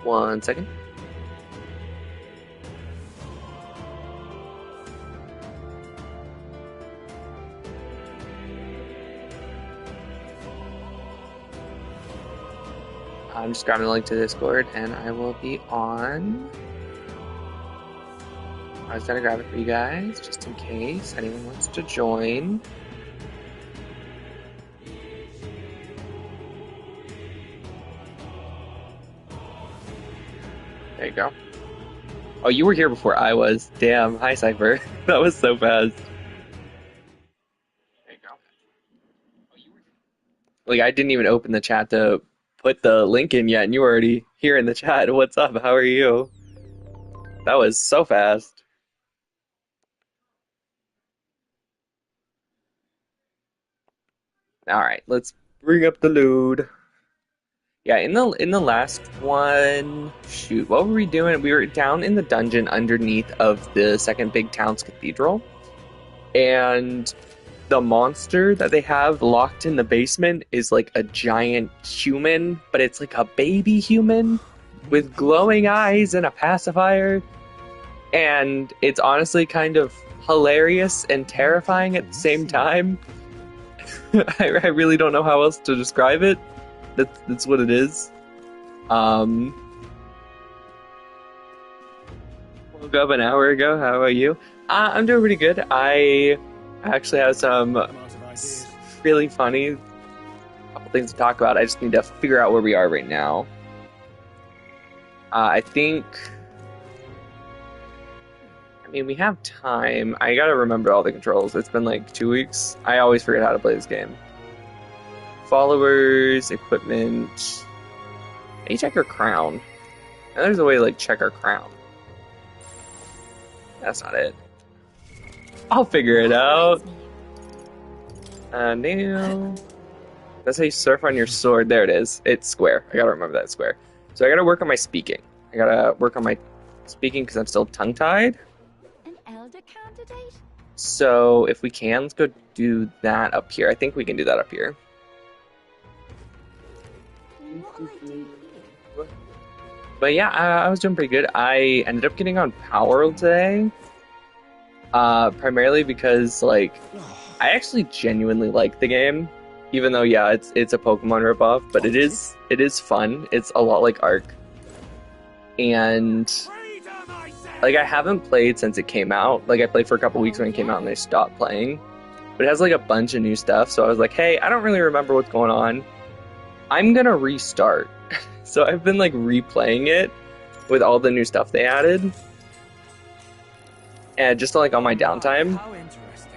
1 second. I'm just grabbing the link to Discord and I will be on. I was gonna grab it for you guys just in case anyone wants to join. There you go. Oh, you were here before I was. Damn. Hi, Cypher. That was so fast. There you go. Like, I didn't even open the chat to put the link in yet, and you were already here in the chat. What's up? How are you? That was so fast. All right, let's bring up the load. Yeah, in the last one, shoot, what were we doing? We were down in the dungeon underneath of the second big town's cathedral, and the monster that they have locked in the basement is like a giant human, but it's like a baby human with glowing eyes and a pacifier, and it's honestly kind of hilarious and terrifying at the same time. I really don't know how else to describe it. That's what it is. Woke up an hour ago. How about you? I'm doing pretty good. I actually have some really funny couple things to talk about. I just need to figure out where we are right now. I mean, we have time. I gotta remember all the controls. It's been like 2 weeks. I always forget how to play this game. Followers, equipment. How do you check your crown? And there's a way to like check our crown. That's not it. I'll figure it out. Nail. That's how you surf on your sword. There it is. It's square. I gotta remember that it's square. So I gotta work on my speaking. I gotta work on my speaking because I'm still tongue-tied. An elder candidate? So if we can, let's go do that up here. I think we can do that up here. But yeah, I was doing pretty good. I ended up getting on Power today. Primarily because, like, I actually genuinely like the game. Even though, yeah, it's a Pokemon ripoff, but it is fun. It's a lot like Arc. And, like, I haven't played since it came out. Like, I played for a couple weeks when it came out and I stopped playing. But it has, like, a bunch of new stuff. So I was like, hey, I don't really remember what's going on. I'm gonna restart. So I've been, like, replaying it with all the new stuff they added. And just, like, on my downtime. How interesting.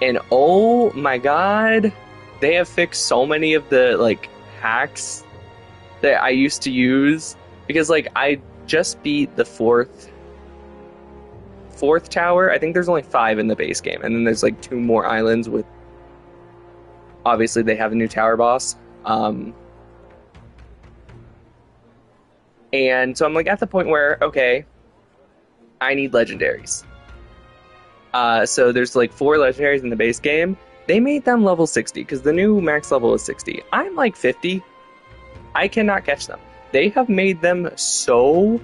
And oh my god, they have fixed so many of the, like, hacks that I used to use. Because, like, I just beat the fourth tower. I think there's only 5 in the base game. And then there's, like, 2 more islands with... Obviously, they have a new tower boss. And so I'm, like, at the point where, okay, I need legendaries. So there's, like, 4 legendaries in the base game. They made them level 60, because the new max level is 60. I'm, like, 50. I cannot catch them. They have made them so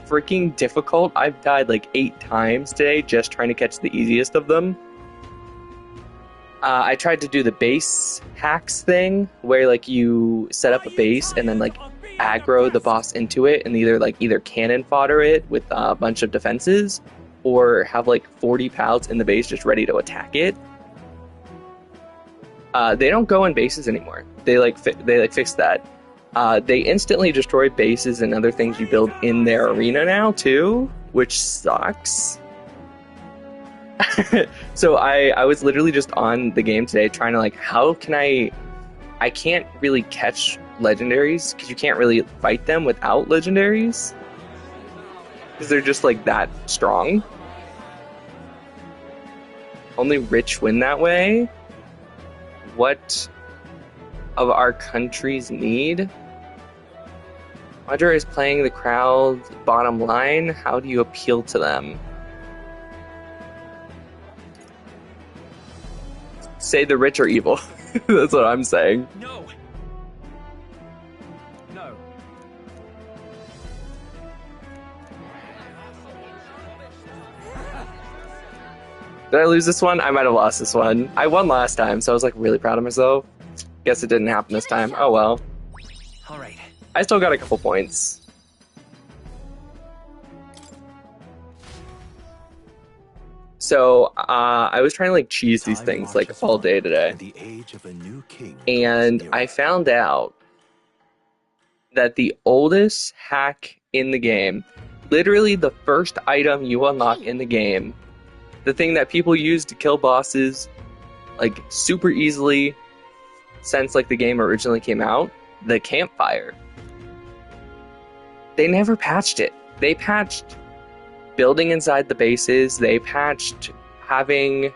freaking difficult. I've died, like, 8 times today just trying to catch the easiest of them. I tried to do the base hacks thing, where, like, you set up a base and then, like, aggro the boss into it and either cannon fodder it with a bunch of defenses or have, like, 40 pals in the base just ready to attack it. They don't go in bases anymore. They fixed that. They instantly destroy bases and other things you build in their arena now too, which sucks. So I was literally just on the game today trying to, like, how can I can't really catch legendaries because you can't really fight them without legendaries because they're just, like, that strong. Only rich win that way. What of our countries need? Roger is playing the crowd bottom line. How do you appeal to them? Say the rich are evil. That's what I'm saying. No. No. Did I lose this one? I might have lost this one. I won last time, so I was like really proud of myself. Guess it didn't happen this time. Oh well. All right. I still got a couple points. So I was trying to like cheese these things like all day today, and I found out that the oldest hack in the game, literally the first item you unlock in the game, the thing that people use to kill bosses like super easily since like the game originally came out, the campfire. They never patched it. They patched building inside the bases, they patched having,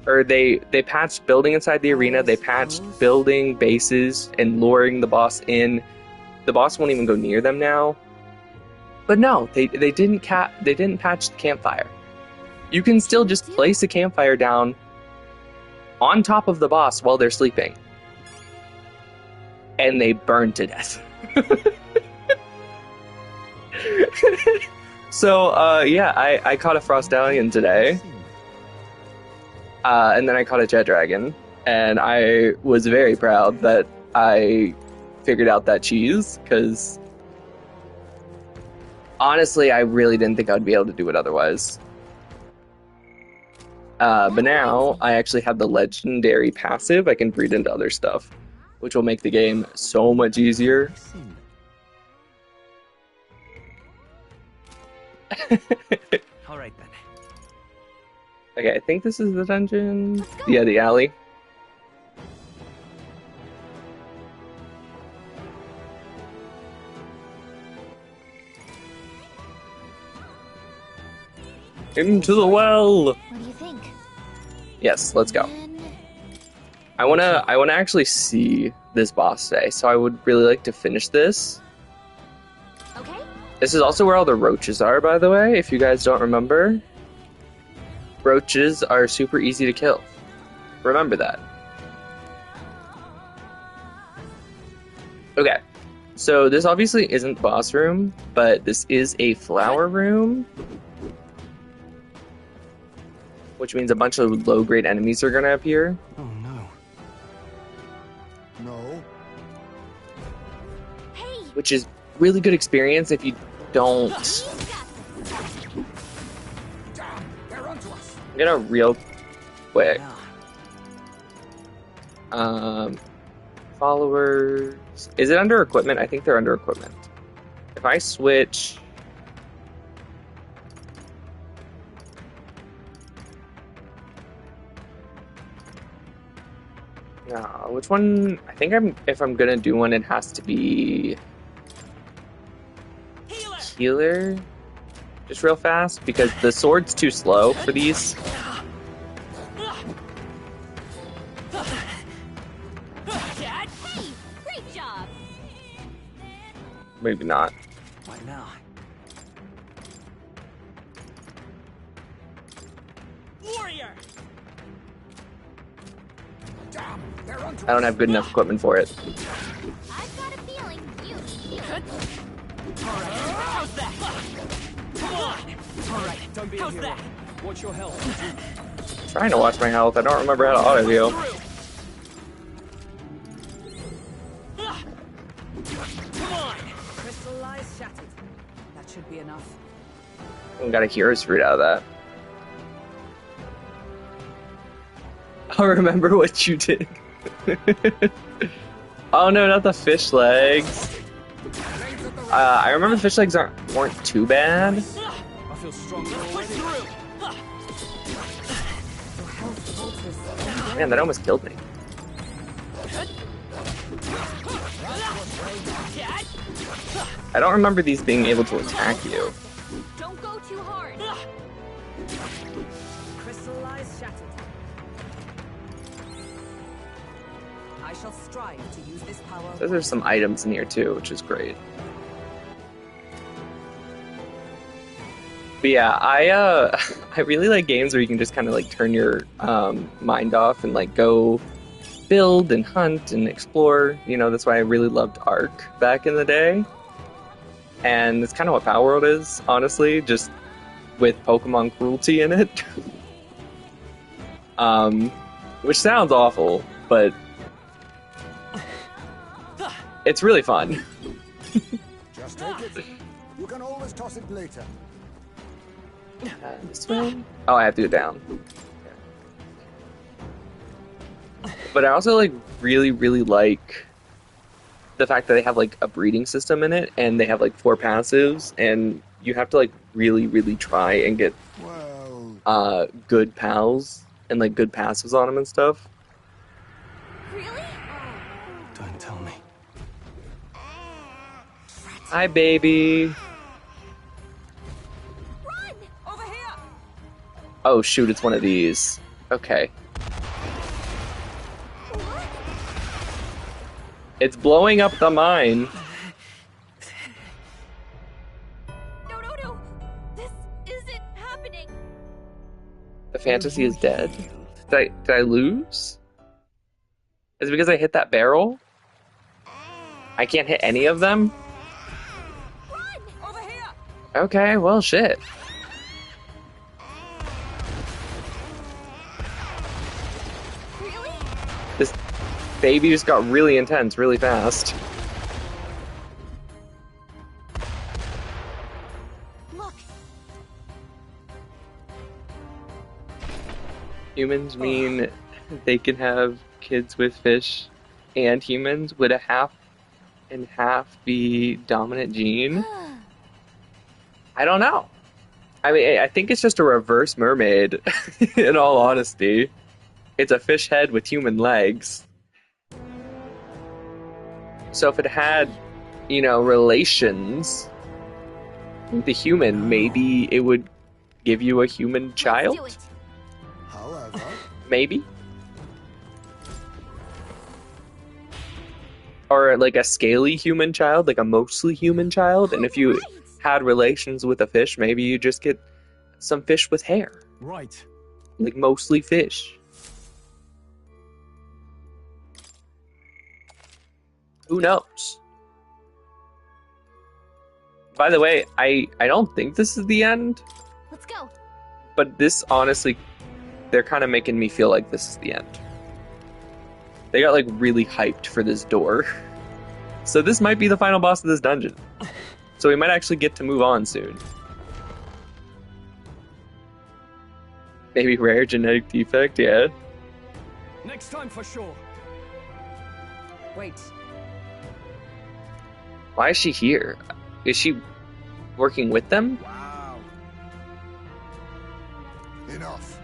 or they patched building inside the arena, they patched building bases and luring the boss in. The boss won't even go near them now. But no, they didn't patch the campfire. You can still just place a campfire down on top of the boss while they're sleeping. And they burn to death. So, yeah, I caught a Frostallion today. And then I caught a Jet Dragon. And I was very proud that I figured out that cheese, because honestly, I really didn't think I would be able to do it otherwise. But now, I actually have the legendary passive. I can breed into other stuff, which will make the game so much easier. All right then. Okay, I think this is the dungeon. Yeah, the alley. Into the well. What do you think? Yes, let's go. I wanna actually see this boss today, so I would really like to finish this. Okay. This is also where all the roaches are, by the way, if you guys don't remember. Roaches are super easy to kill. Remember that. Okay, so this obviously isn't the boss room, but this is a flower room, which means a bunch of low-grade enemies are gonna appear. Oh no. No. Hey. Which is really good experience if you don't. They're onto us. I'm gonna real quick. Yeah. Followers. Is it under equipment? I think they're under equipment. If I switch. No, which one? I think if I'm gonna do one, it has to be healer, just real fast, because the sword's too slow for these. Dad? Hey, great job. Maybe not. What now? Warrior. Damn, they're onto I don't us. have good enough equipment for it. I've got a feeling you need How's that? Come on. All right. Don't be a hero. That? Watch your health. I'm trying to watch my health. I don't remember how to auto heal. Come on. Crystallized shattered. That should be enough. I got a hero's fruit out of that. I'll remember what you did. Oh no, not the fish legs. I remember the fish legs weren't too bad. I feel stronger already. Man, that almost killed me. I don't remember these being able to attack you. Don't go too hard. Crystallized shattered. I shall strive to use this power. So there's some items in here too, which is great. But yeah, I really like games where you can just kind of like turn your mind off and like go build and hunt and explore. You know, that's why I really loved Ark back in the day. And it's kind of what Power World is, honestly, just with Pokemon cruelty in it. um, which sounds awful, but it's really fun. Just take it. You can always toss it later. This way? Oh, I have to go down. But I also like really like the fact that they have like a breeding system in it, and they have like 4 passives, and you have to like really try and get Well, good pals and like good passives on them and stuff. Really? Don't tell me. Hi, baby. Run! Over here! Oh shoot, it's one of these. Okay. What? It's blowing up the mine. No. This isn't happening. The fantasy is dead. Did I lose? Is it because I hit that barrel? I can't hit any of them? Run! Over here! Okay, well, shit. Really? This baby just got really intense really fast. Look, Humans mean they can have kids with fish and humans. Would a half and half be dominant gene? I don't know. I mean, I think it's just a reverse mermaid, in all honesty. It's a fish head with human legs. So if it had, relations with the human, maybe it would give you a human let's child? do it. however, Maybe? Or like a scaly human child, like a mostly human child. And if you Right. had relations with a fish, maybe you just get some fish with hair. Right. Like mostly fish. Who knows? By the way, I don't think this is the end, Let's go. but this honestly, they're kind of making me feel like this is the end. They got like really hyped for this door. So this might be the final boss of this dungeon. So we might actually get to move on soon. Maybe rare genetic defect, yeah. Next time for sure. Wait. Why is she here? Is she working with them? wow. Enough.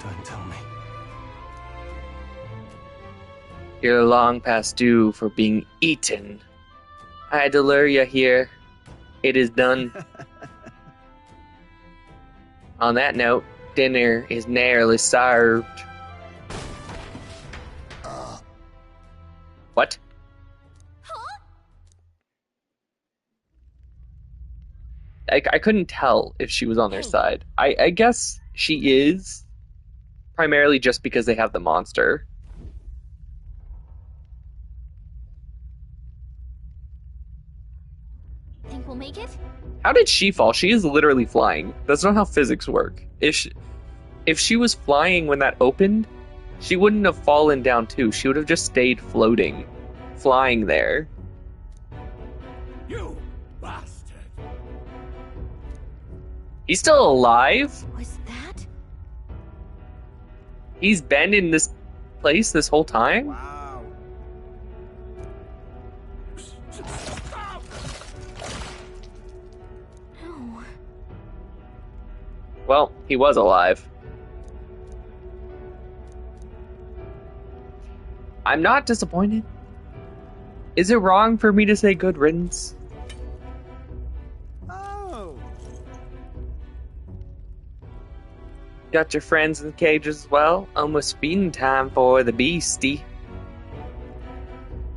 Don't tell me. You're long past due for being eaten. I had to lure you here. It is done. On that note, dinner is nearly served. What? I couldn't tell if she was on their side. I guess she is, primarily just because they have the monster. Think we'll make it? How did she fall? She is literally flying. That's not how physics work. If she was flying when that opened, she wouldn't have fallen down too. She would have just stayed floating, flying there. You bastard. He's still alive? Was that? He's been in this place this whole time? Wow. No. Well, he was alive. I'm not disappointed. Is it wrong for me to say good riddance? Oh. Got your friends in the cage as well? Almost feeding time for the beastie.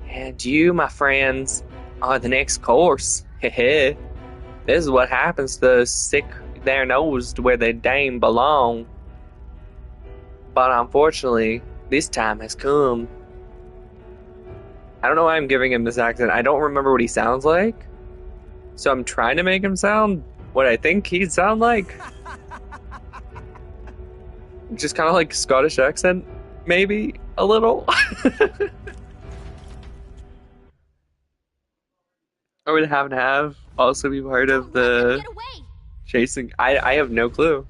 And you, my friends, are the next course. Heh. This is what happens to those sick their nosed where they dang belong. But unfortunately, this time has come. I don't know why I'm giving him this accent. I don't remember what he sounds like. So I'm trying to make him sound what I think he'd sound like. Just kind of like Scottish accent, maybe a little. Or would have and have also be part of Don't let them the get away. chasing? I have no clue.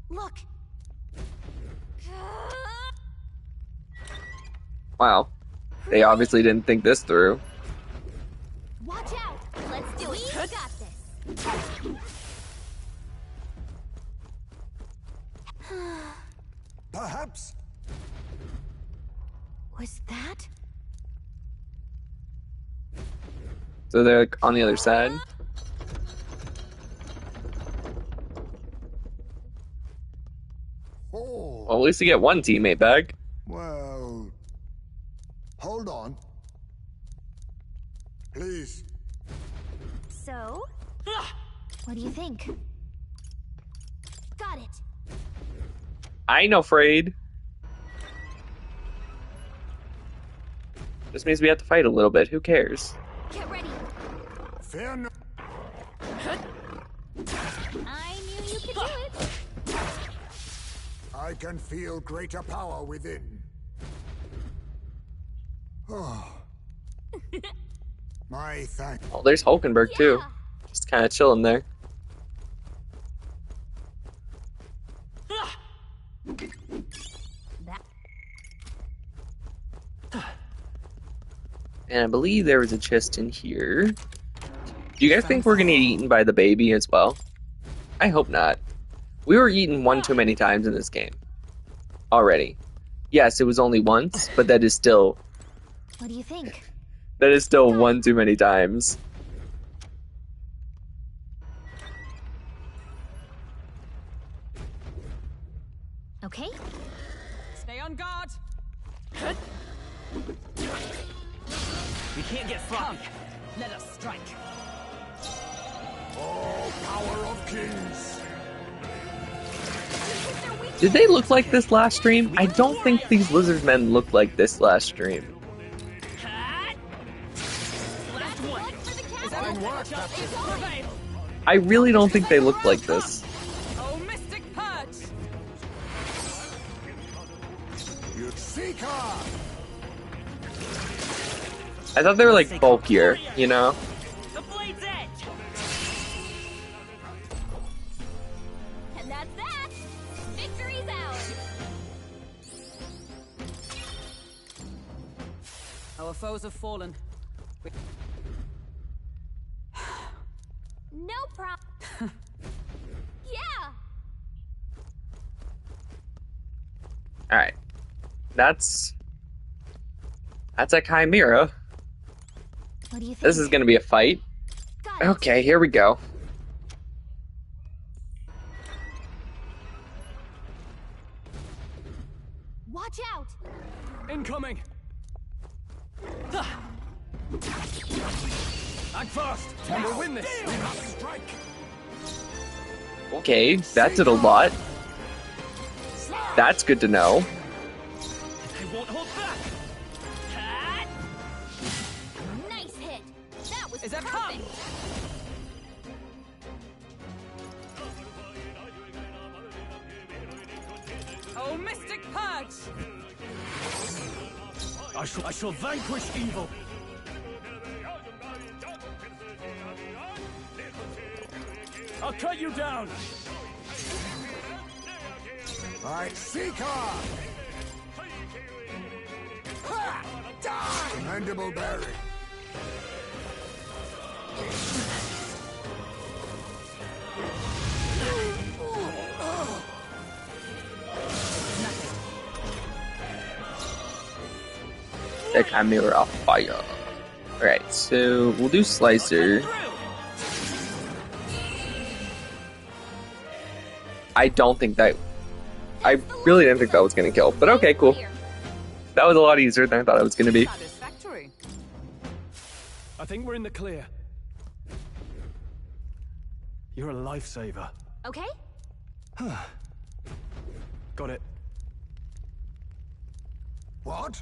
Look. Wow. They obviously didn't think this through. Watch out. Let's do it. We got this. Perhaps. Was that? So they're like on the other side. Oh, Well, at least you get one teammate back. well. Hold on. Please. So? What do you think? Got it. I ain't afraid. This means we have to fight a little bit. Who cares? Get ready. Fear no. I knew you could do it. I can feel greater power within. Oh. My thanks. Oh, there's Hulkenberg too. Yeah. Just kind of chilling there. That. And I believe there was a chest in here. Do you guys think we're gonna get eaten by the baby as well? I hope not. We were eaten one too many times in this game. Already. Yes, it was only once, but that is still What do you think? one too many times. Okay. Stay on guard. We can't get sloppy. Let us strike. Oh, power of kings. Did they look like this last stream? I don't think these lizard men looked like this last stream. Last one for the castle. Fine work, Captain. I really don't think they looked like this. Oh, mystic purge. You seeker. I thought they were like bulkier, you know? The blade's edge. And that's that. Victory's ours. Our foes have fallen. No problem. Yeah. Alright. That's a chimera. What do you think? This is gonna be a fight. Got it. Okay, here we go. Watch out. Incoming. Act fast. We'll win this. We must strike. Okay, that did a lot. That's good to know. I won't hold back. Nice hit. That was Is that perfect. Oh, mystic purge. I shall vanquish evil. I'll cut you down. My seeker. Ha! Die! Commendable berry. That chimera off fire. Alright, so we'll do Slicer. I don't think that... I really didn't think that was gonna kill, but okay, cool. That was a lot easier than I thought it was gonna be. Satisfactory. I think we're in the clear. You're a lifesaver. Okay. Got it. What?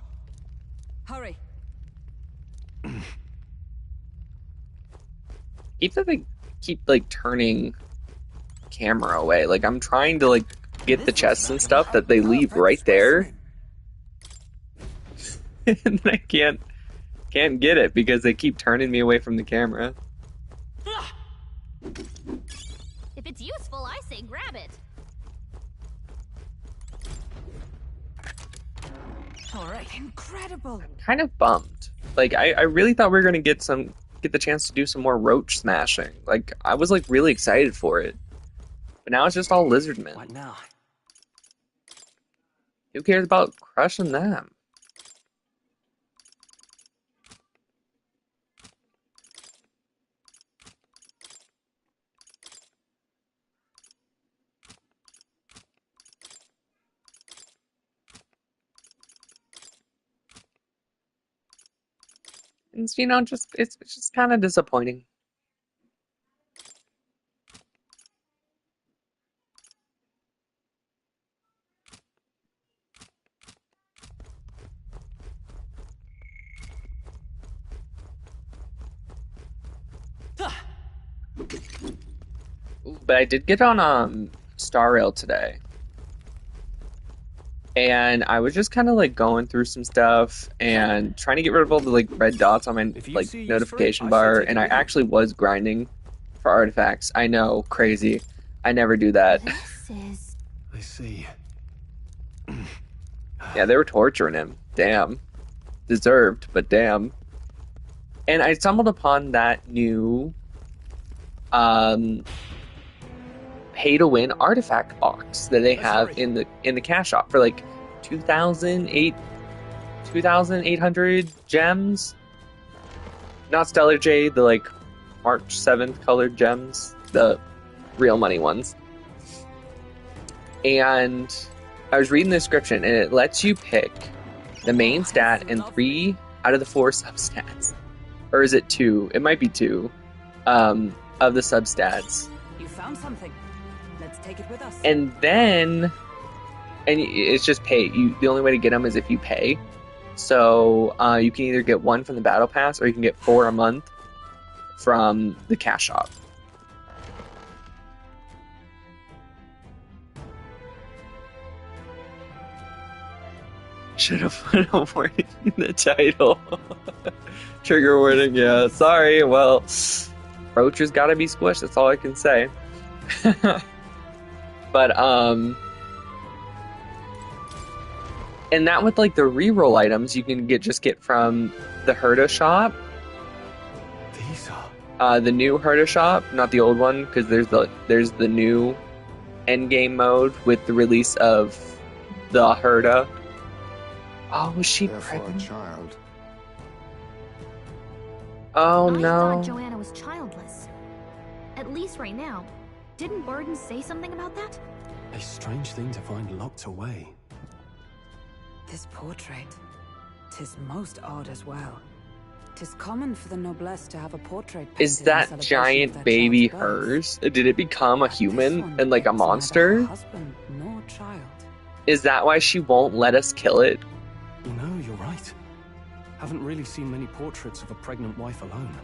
Hurry. Keep the thing... keep like turning camera away. Like I'm trying to like get the chests and stuff that they leave right there, and then I can't get it because they keep turning me away from the camera. If it's useful, I say grab it. All right, incredible. Kind of bummed. Like I really thought we were gonna get the chance to do some more roach smashing. Like I was like really excited for it. But now it's just all lizardmen. What now? Who cares about crushing them? It's, you know, just it's just kind of disappointing. Ooh, but I did get on Star Rail today. And I was just kind of like going through some stuff and trying to get rid of all the like red dots on my like notification bar, and I actually was grinding for artifacts. I know, crazy. I never do that. This is... I see. Yeah, they were torturing him. Damn. Deserved, but damn. And I stumbled upon that new pay to win artifact box that they have in the cash shop for like 2,800 gems. Not Stellar Jade, the like March 7th colored gems, the real money ones. And I was reading the description, and it lets you pick the main stat and 3 out of the 4 substats. Or is it 2? It might be 2 of the substats. You found something. Let's take it with us. And then, and it's just pay. The only way to get them is if you pay. So you can either get 1 from the battle pass, or you can get 4 a month from the cash shop. Should have put a warning in the title. Trigger warning, yeah. Sorry, well, Roacher's gotta be squished, that's all I can say. But, and that with, like, the reroll items you can just get from the Herda shop. These are... The new Herda shop, not the old one, because there's the new endgame mode with the release of the Herda. Oh, was she Therefore, a pregnant? child. Oh, I no. thought Joanna was childless. At least right now. Didn't Burden say something about that? A strange thing to find locked away. This portrait, 'tis most odd as well. 'Tis common for the noblesse to have a portrait Is painted in that celebration of giant their baby child's birth. hers? Did it become a But this human one and like a depicts neither monster? husband nor child. Is that why she won't let us kill it? You know, you're right. Haven't really seen many portraits of a pregnant wife alone.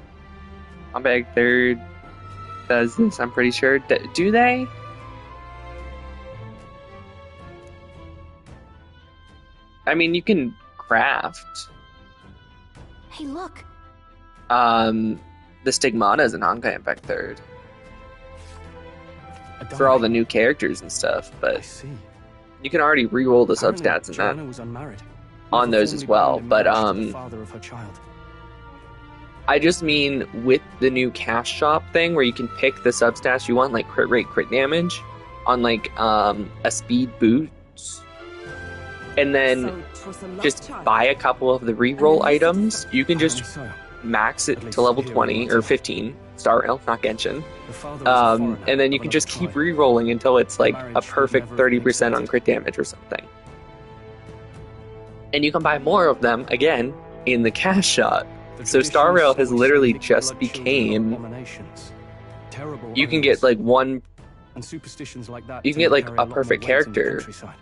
I'm beg third does this, I'm pretty sure. Do they? I mean, you can craft. Hey, look. The stigmata is an Honkai Impact third A for all diary. the new characters and stuff, I but see. you can already re-roll the Apparently, substats in Joanna that was unmarried. on Never those as formally well. bound in But marriage to the father of her child. I just mean with the new cash shop thing where you can pick the substats you want, like crit rate, crit damage, on like a speed boots, and then So 'twas a lost just child. buy a couple of the reroll items. You can just Apparently so. max it At least to level here we 20 want or to. 15 Star Rail, not Genshin. The father was a foreigner And then you of can another just keep tribe. re-rolling until it's like marriage a would perfect never have been 30% on accepted. crit damage or something. And you can buy more of them again in the cash shop. The So Star tradition Rail is has always literally saying just big blood children are became. abominations. Terrible You can omens. get like one. And superstitions like that You can tend get to like carry a lot more perfect weight in the character countryside.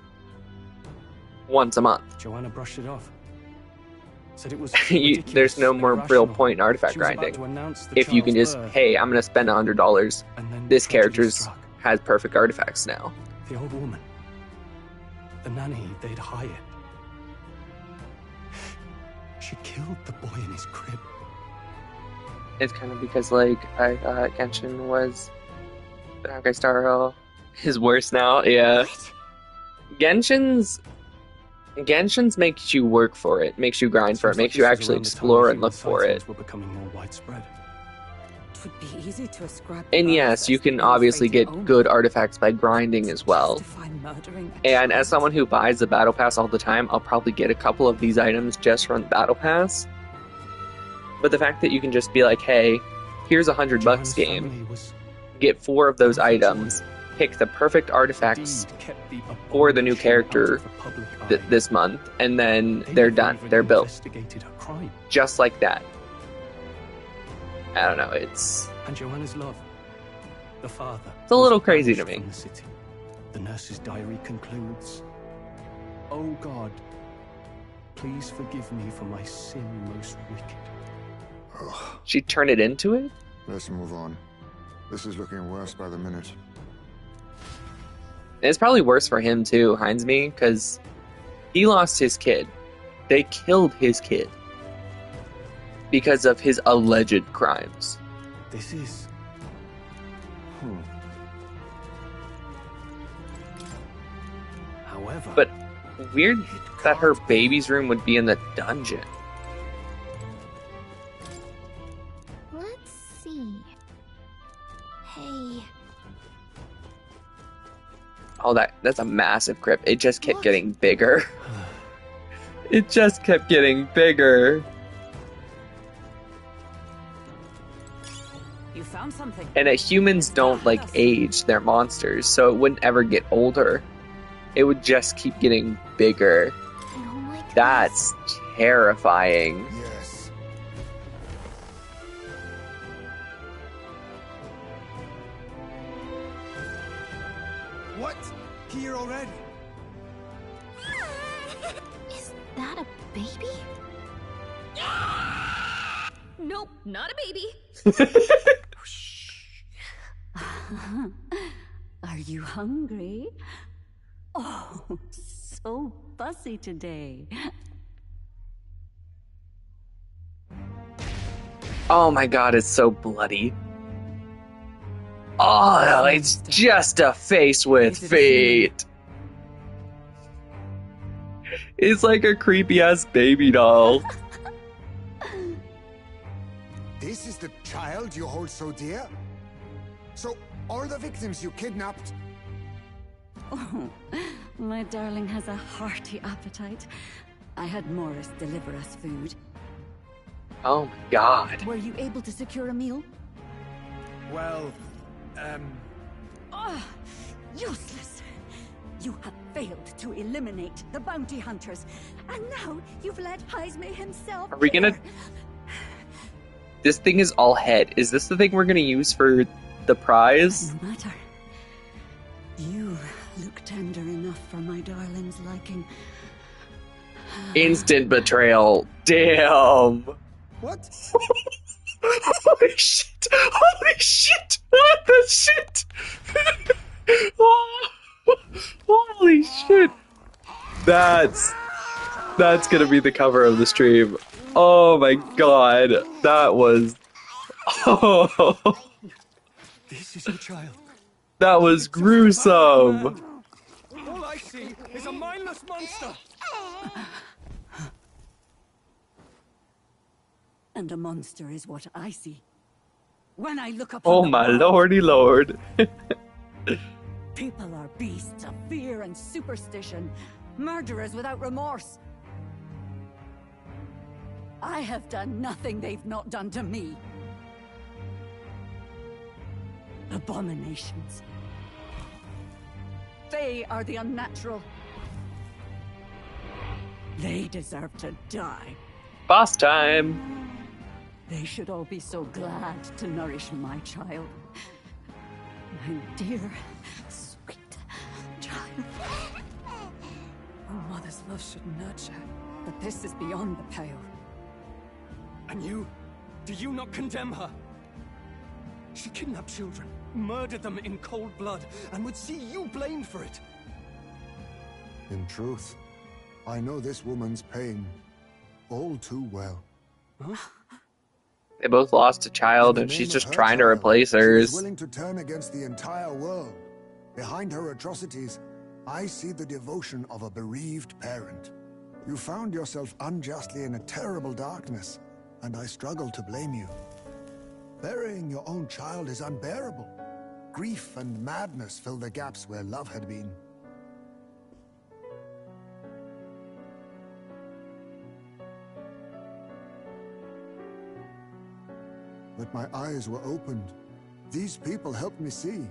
once a month. Joanna brushed it off. said it was There's no ridiculous, more real irrational. point in artifact She was about grinding. to announce the If you can child's just, birth, hey, I'm gonna spend $100. and then This tragedy character's struck. has perfect artifacts now. The old woman, the nanny they'd hired. She killed the boy in his crib. It's kind of because like I thought Genshin was Staro is worse now. Yeah, What? Genshin's makes you work for it, makes you grind for it, Seems like makes you this was actually around the time explore the and look human for it. sightings were becoming more widespread. It would be easy to ascribe. And yes, you can obviously get good artifacts by grinding as well. And as someone who buys the Battle Pass all the time, I'll probably get a couple of these items just from the Battle Pass. But the fact that you can just be like, hey, here's $100 Joanne's game, family was get 4 of those overjoyed. items, pick the perfect artifacts Indeed kept the for the new abomination character out of the public eye. this month, and then They they're never done. even They're built. investigated her crime. Just like that. I don't know, it's And Joanna's love, the father. It's a little was crazy to banished me. from the city. The nurse's diary concludes, "Oh God, please forgive me for my sin most wicked." Ugh. she turned it into it? Let's move on. This is looking worse by the minute. And it's probably worse for him too, Heinzme, because he lost his kid. They killed his kid because of his alleged crimes. This is... However... But weird that her baby's room would be in the dungeon. Let's see. Hey, Oh, that's a massive crypt. It just kept Look. getting bigger. It just kept getting bigger. You found something. And humans don't like age, they're monsters, so it wouldn't ever get older. It would just keep getting bigger. I don't like this. That's terrifying. Yes. What? Here already? Is that a baby? Nope, not a baby. Are you hungry? Oh, so fussy today. Oh my god, it's so bloody. Oh, it's just a face with feet. It's like a creepy ass baby doll. This is the child you hold so dear? So, all the victims you kidnapped? Oh, my darling has a hearty appetite. I had Morris deliver us food. Oh my god. Were you able to secure a meal? Well, Oh, useless! You have failed to eliminate the bounty hunters, and now you've let Heisme himself. Are we gonna... here. This thing is all head. Is this the thing we're gonna use for the prize? No matter. You look tender enough for my darling's liking. Instant betrayal. Damn. what? Holy shit! Holy shit! What the shit? Oh, holy shit! That's gonna be the cover of the stream. Oh my god, that was... Oh, This is your child. that was gruesome. All I see is a mindless monster. And a monster is what I see. When I look upon Oh the my world, lordy lord. people are beasts of fear and superstition, murderers without remorse. I have done nothing they've not done to me. Abominations. They are the unnatural. They deserve to die. Boss time. They should all be so glad to nourish my child. My dear, sweet child. A mother's love should nurture, but this is beyond the pale. And you? Do you not condemn her? She kidnapped children, murdered them in cold blood, and would see you blamed for it. In truth, I know this woman's pain all too well. They both lost a child, In and the she's name of just her trying to child, replace she was hers. willing to turn against the entire world. Behind her atrocities, I see the devotion of a bereaved parent. You found yourself unjustly in a terrible darkness, and I struggle to blame you. Burying your own child is unbearable. Grief and madness fill the gaps where love had been. But my eyes were opened. These people helped me see.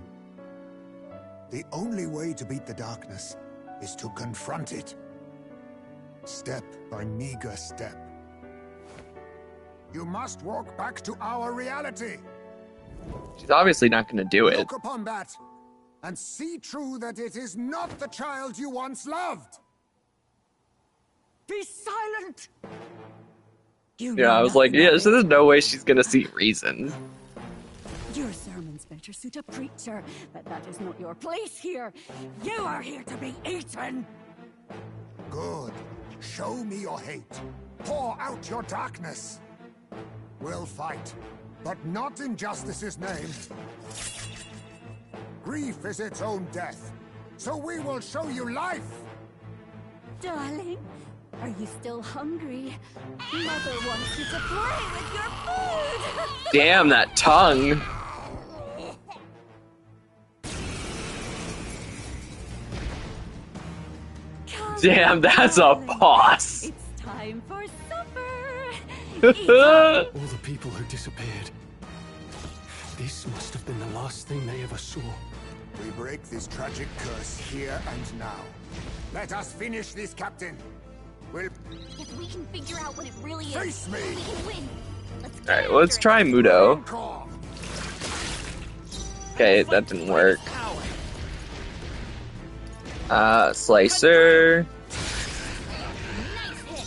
The only way to beat the darkness is to confront it. Step by meager step. You must walk back to our reality. She's obviously not going to do it. Look upon that, and see true that it is not the child you once loved. Be silent! You Yeah, know I was like, nothing yeah, of so it. there's no way she's going to see reason. Your sermons better suit a preacher, but that is not your place here. You are here to be eaten! Good. Show me your hate. Pour out your darkness. We'll fight, but not in justice's name. Grief is its own death, so we will show you life. Darling, are you still hungry? Mother wants you to play with your food! Damn, that tongue. Come Damn, that's a darling. boss. It's time for supper! Eat up. All the people who disappeared. This must have been the last thing they ever saw. We break this tragic curse here and now. Let us finish this, Captain. We'll If we can figure out what it really is, Face me. we can win. Let's get Alright, after let's it. try Mudo. encore. Okay, that didn't work. Slicer. Nice hit.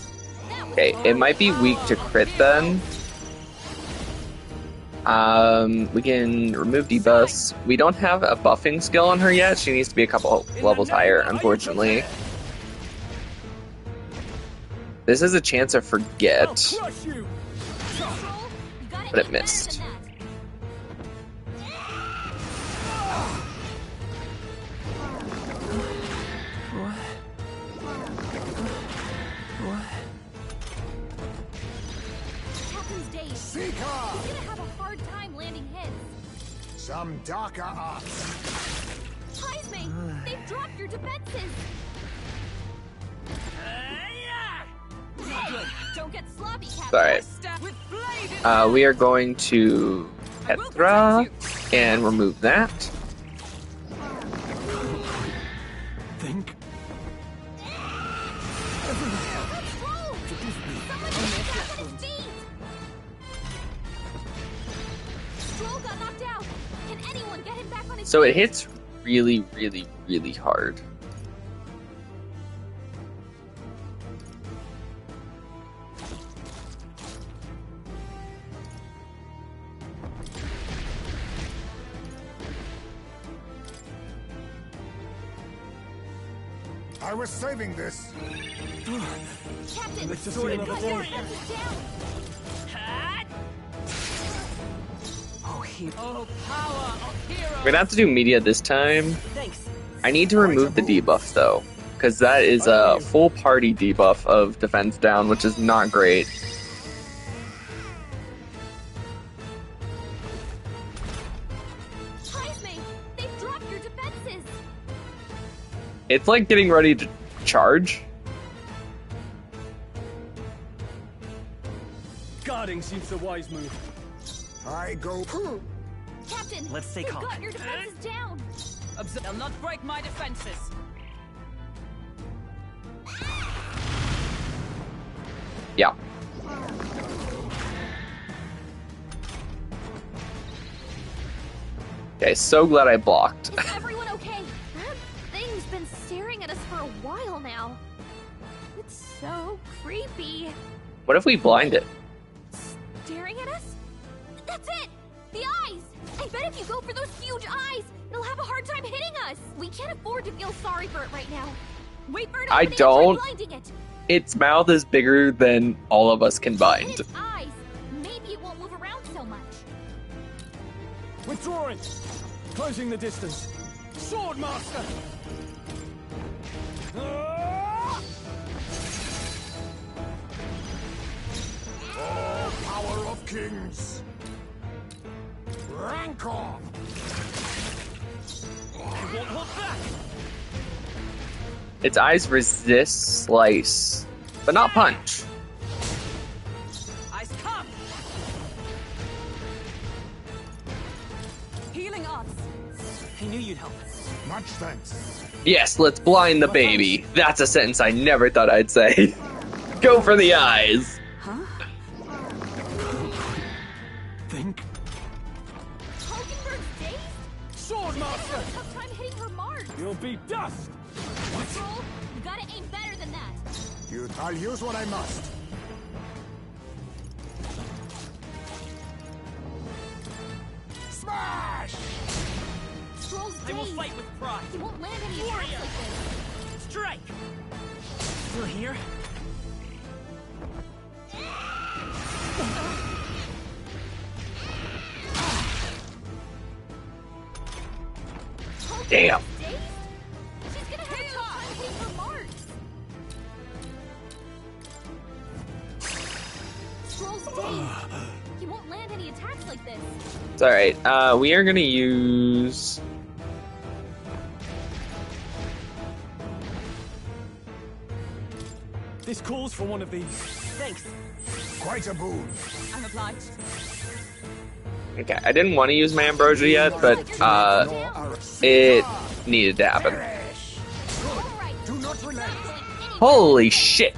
That was Okay, it might be weak to crit then. We can remove debuffs. We don't have a buffing skill on her yet. She needs to be a couple levels higher, unfortunately. This is a chance of forget, Control, you gotta but it get better missed. than that. Captain's dazed. Seeker! He's gonna have a hard time landing hits. Some darker arts. Heisme, they've dropped your defenses. Don't get sloppy, Captain. Alright. We are going to Petra and remove that. Think? Control! Someone get back on his feet! Stroll got knocked out. Can anyone get him back on his So feet? it hits really, really, really hard. I was saving this. Captain, Let's just see another cut day. your defenses down. We're gonna have to do media this time. I need to remove the debuff though, because that is a full party debuff of defense down, which is not great. Heisme, they've dropped your defenses. It's like getting ready to charge. Guarding seems the wise move. I go. Captain, Let's stay they've calm. got your defenses down. They'll not break my defenses. Yeah. Okay, so glad I blocked. Is everyone okay? That thing's been staring at us for a while now. It's so creepy. What if we blind it? The eyes! I bet if you go for those huge eyes, it'll have a hard time hitting us. We can't afford to feel sorry for it right now. Wait for it to I open and don't. try blinding it. Its mouth is bigger than all of us And combined. its eyes. Maybe it won't move around so much. Withdrawing! Closing the distance. Sword Master! Oh, power of kings! Rancor! I won't hold back! Its eyes resist slice, but not punch. Eyes come! Healing arts. I knew you'd help. Much thanks. Yes, let's blind the baby. That's a sentence I never thought I'd say. Go for the eyes. Huh? Think. Hulkenberg's dazed? Sword She's gonna Master! have a tough time hitting her mark. You'll be dust! Troll, you gotta aim better than that. I'll use what I must. Smash! Troll's I will dazed. fight with pride. He won't land any attacks Warrior! like this. Strike! Still here? Damn. Dazed? She's gonna have a tough time hitting her marks. Troll's dazed. He won't land any attacks like this. It's alright. We are gonna use... This calls for one of these. Thanks. Quite a boon. I'm obliged. Okay, I didn't want to use my ambrosia yet, but it needed to happen. Perish! Alright, Do not she's relent. not going anywhere. Holy shit!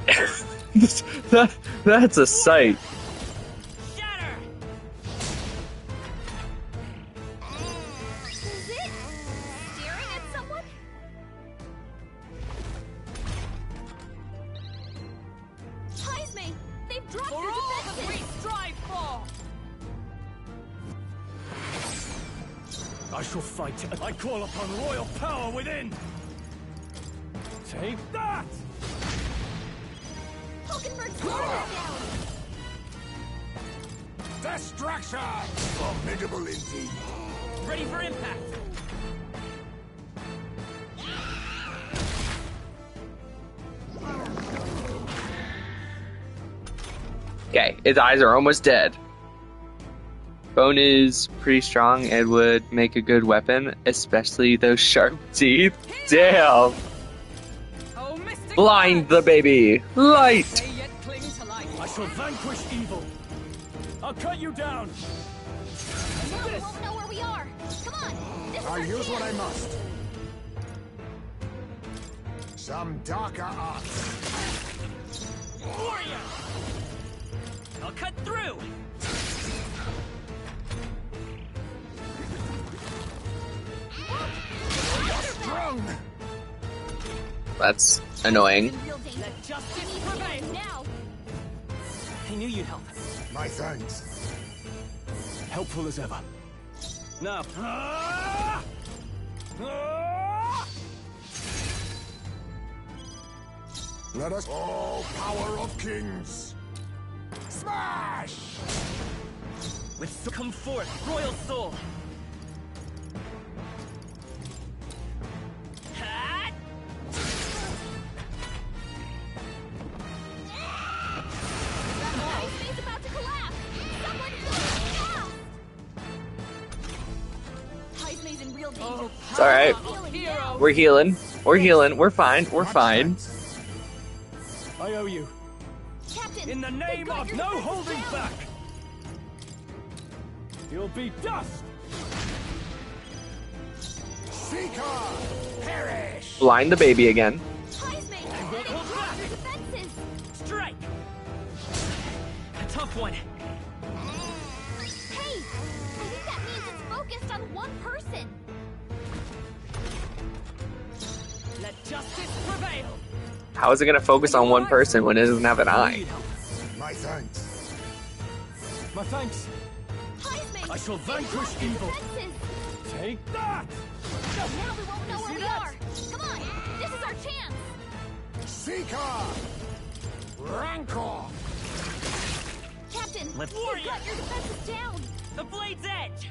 That's a sight. Shatter! Is it staring at someone? Heisme, they've dropped For their all that we defenses. strive for! I shall fight. I call upon royal power within. Take that! Hulkenberg's guard is down. Destruction! Formidable indeed. Ready for impact! Okay, its eyes are almost dead. Bone is pretty strong and would make a good weapon, especially those sharp teeth. Damn! Oh, mystic Blind the hands! baby! Light! They yet cling to life. I shall vanquish evil. I'll cut you down. Now we won't know where we are. Come on, this is I'll our use what I chance. must. Some darker arts. Warrior! I'll cut through! Strong! That's annoying. In real danger. Let justice We need prevail! help now. I knew you'd help. My thanks. Helpful as ever. Now. Let us. Oh, power of kings! Smash! Come forth, royal soul! Hat! Heisme's about to collapse. Someone go fast. Heisme's in real danger. Oh, It's alright. hero! We're healing. We're healing. We're fine. We're Much fine. thanks. I owe you. Captain, In the they've name got of your no defenses holding down. back. You'll be dust. Seeker! Perish! Blind the baby again. Heisme, they've hold dropped back. their defenses. Strike! A tough one. Hey, I think that means it's focused on one person. Let justice prevail! How is it gonna focus on one person when it doesn't have an I knew eye? you'd help. My thanks. My thanks. Heisme, I shall vanquish evil. Defenses. Take that! Now we won't know where we that? are. Come on, this is our chance. Seeker! Rancor! Captain, Let's- you've got your defenses down. The blade's edge!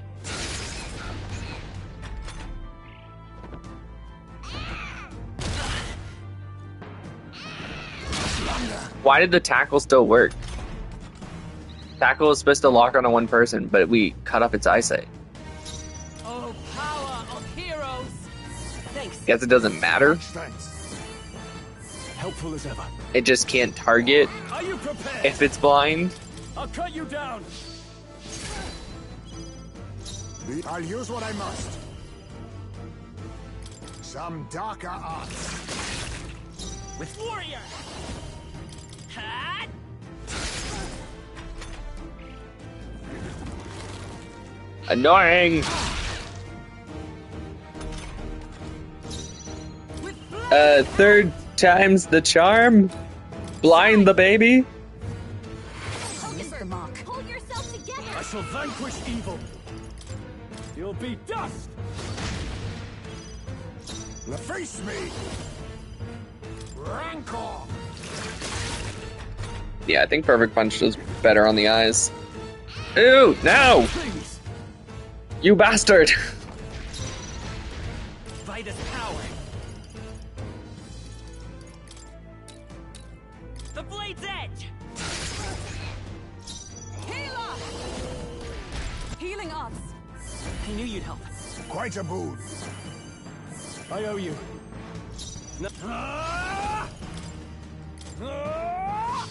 Why did the tackle still work? Tackle is supposed to lock onto one person, but we cut off its eyesight. Oh, power of heroes! Thanks. Guess it doesn't matter. Much thanks. Helpful as ever. It just can't target Are you prepared? if it's blind. I'll cut you down. I'll use what I must. Some darker arts. With warrior! Hat! Annoying. Third time's the charm. Blind the baby. Hogenberg, the mark. pull yourself together. I shall vanquish evil. You'll be dust. Face me! Rancor! Yeah, I think Perfect Punch does better on the eyes. Ew, no! Please. You bastard! Vitus power! The blade's edge! Healer! Healing arts. I knew you'd help. Quite a boon. I owe you. No. Ah! Ah!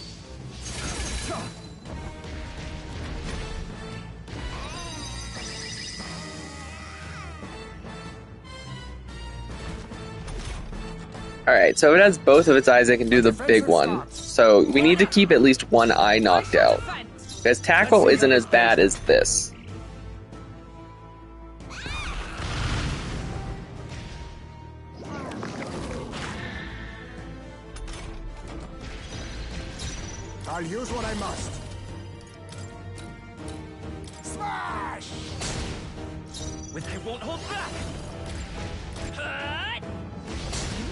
Alright, so it has both of its eyes, it can do the big one. So we need to keep at least one eye knocked out. Because Tackle isn't as bad as this. I'll use what I must. Smash! With I won't hold back! Hat!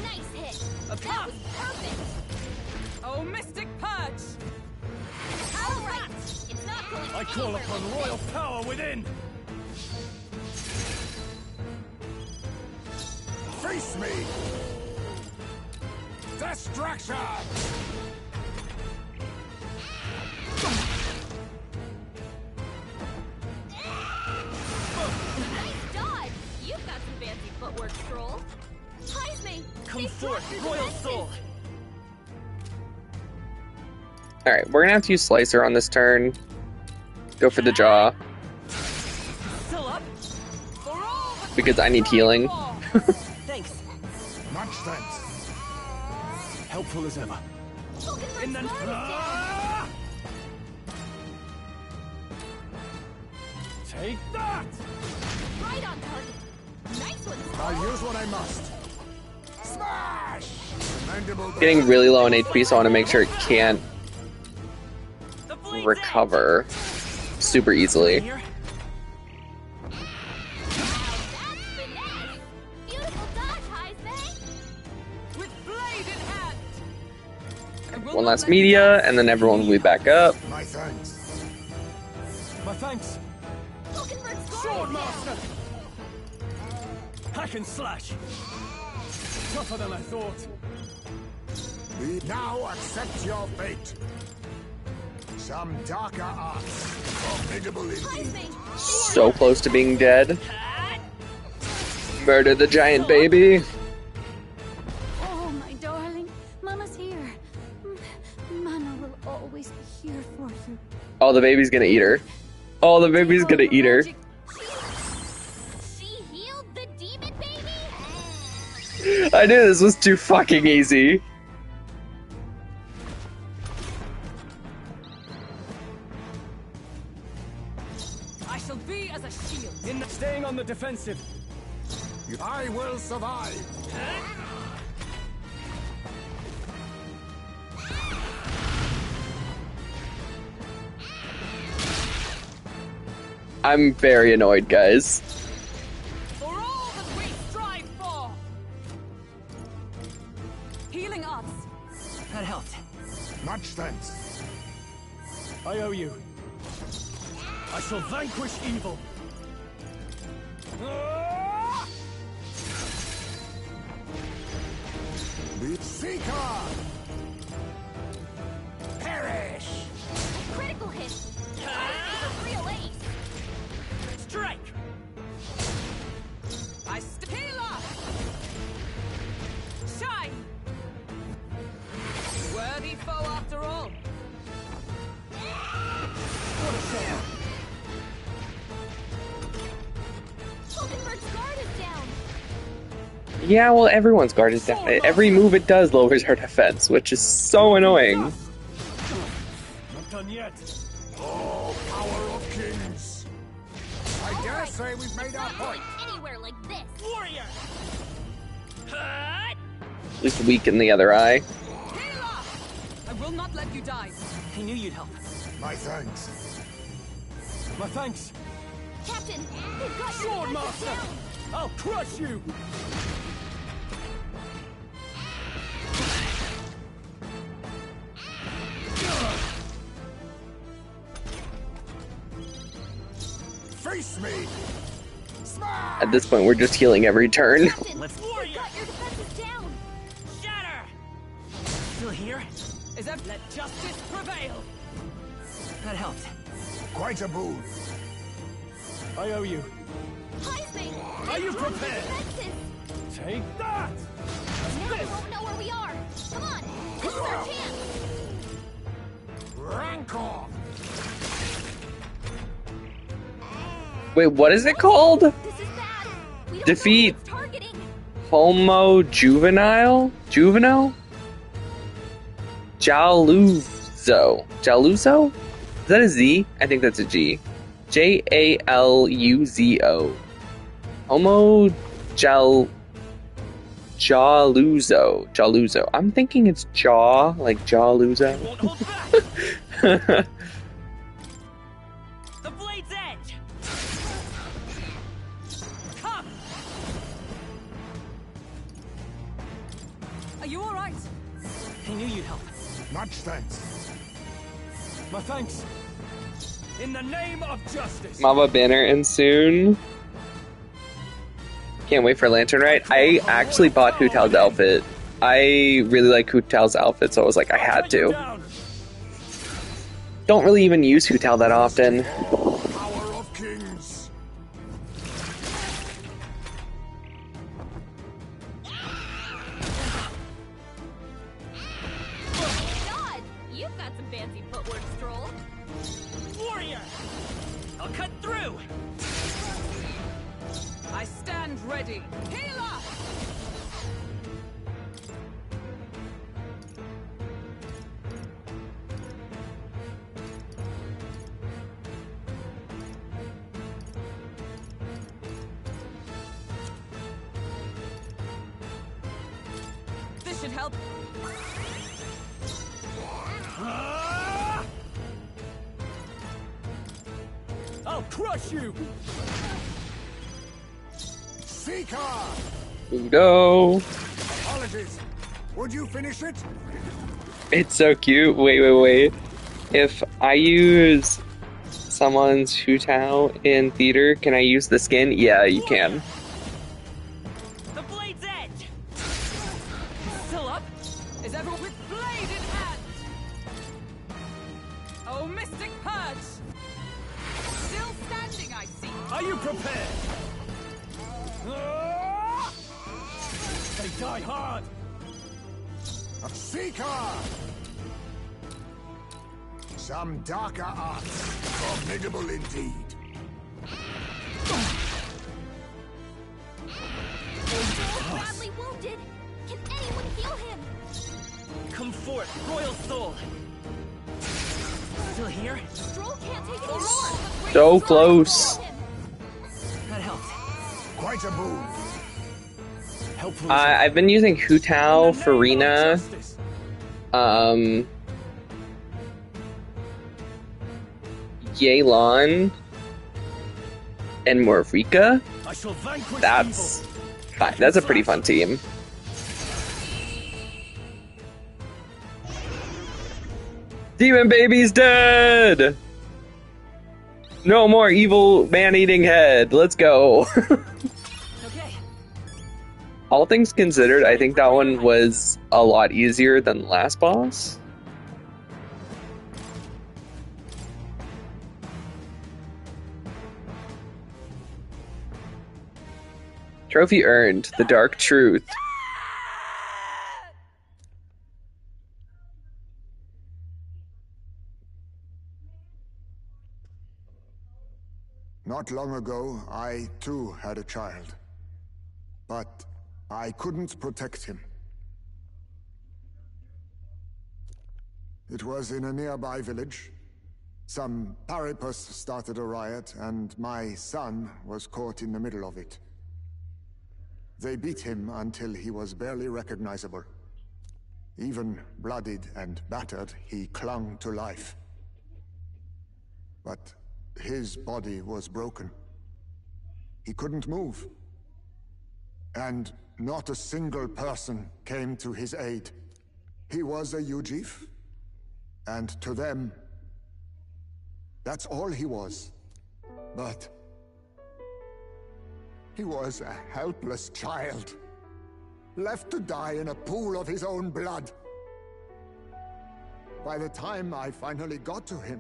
Nice hit. A That pop! was perfect. Oh, Mystic Purge! All right. It's not going I call anywhere upon like royal this. power within. Face me! Destruction! Nice dodge. You've got some fancy footwork, Stroll. Heisme, Come they've dropped forth, your royal defenses. soul! Alright, we're gonna have to use Slicer on this turn. Go for the jaw, Still up? For all the because I need healing. Thanks. Much thanks. Helpful as ever. Hogenberg's In the- guard is down. Ah! Take that! Right on target. Nice one, Stroll. I'll use what I must. Smash! Commendable. Getting really low on HP, so I want to make sure it can't The blade's recover super easily. edge! Here? Now that's finesse. Beautiful dodge, Heisme. with blade in hand. I will One not last let media, you and then everyone will be back up. My thanks. My thanks. Hogenberg's guard Sword is down. master. Hack and slash. Tougher than I thought. We now accept your fate. Some darker arts. Formidable indeed. Heisme, So close to being dead. Hat! Murder the giant baby. Oh, my darling. Mama's here. Mama will always be here for you. Oh, the baby's gonna eat her. Oh, the baby's gonna eat her. she healed the demon baby? I knew this was too fucking easy. I shall be as a shield. Staying on the defensive. I will survive. I'm very annoyed, guys. For all that we strive for! Healing us! That helped. Much thanks. I owe you. I shall vanquish evil. The Seeker! Perish! Critical hit. That is a real ace. Strike! I healer! Shine! Worthy foe after all. Hulkenberg's guard is down. Yeah, well, everyone's guard is down. Every move it does lowers our defense, which is so annoying. Not done yet. Oh, power of kings! I dare Alright, say we've made our not point. going anywhere like this. Warrior! Hut! At least weaken the other eye. Healer! I will not let you die. I knew you'd help. My thanks. My thanks. Captain, they've got your Sword defenses Master! down. I'll crush you! Face me! At this point, we're just healing every turn. Captain, Let's they've warrior! got your defenses down. Shatter! Still here? Is that let justice prevail? That helped. Quite a boon. I owe you. Heisman, Are you they've dropped prepared? their defenses. Take that! Now they won't know where we are. Come on, this is our chance. Rancor! Wait, what is it called? This is bad. We don't Defeat. know who it's targeting. Homo juvenile? Juvenile? Jaluzo. Jaluzo? Is that a Z? I think that's a G. Jaluzo. Homo Jaluzo. Jaluzo. I'm thinking it's jaw, like Jaluzo. Won't hold back! The blade's edge! Come! Are you alright? I knew you'd help. Much thanks. My thanks. In the name of justice. Mama banner and soon. Can't wait for Lantern Rite. I actually bought Hu Tao's outfit. I really like Hu Tao's outfit, so I was like, I had Cut you to. down. Don't really even use Hu Tao that often. Power of kings! God, you've got some fancy footwork, Stroll. Warrior! I'll cut through! I stand ready. Healer! This should help. I'll crush you! Seeker! Udo. Apologies. Would you finish it? It's so cute. Wait. If I use someone's Hu Tao in theater, can I use the skin? Yeah, you can. The blade's edge! Still up? Is everyone with blade in hand? Oh, mystic purge! Still standing, I see. Are you prepared? They die hard! Seeker! Some darker arts. Formidable indeed. Badly wounded. Can anyone heal him? Come forth, royal soul! Still here? Stroll can't take it anymore. So close. Heal him. That helped. Quite a boon. Helpful. I've been using Hu Tao for In the name of Rina. justice. Yelan. and Morrika. I shall vanquish That's evil. fine. That's a pretty fun team. Demon Baby's dead! No more evil man-eating head. Let's go. Okay. All things considered, I think that one was a lot easier than the last boss. Trophy earned. The Dark Truth. Not long ago, I too had a child. But I couldn't protect him. It was in a nearby village. Some paripus started a riot, and my son was caught in the middle of it. They beat him until he was barely recognizable. Even bloodied and battered, he clung to life. But his body was broken. He couldn't move. And not a single person came to his aid. He was a Ujif, and to them, that's all he was. But he was a helpless child, left to die in a pool of his own blood. By the time I finally got to him,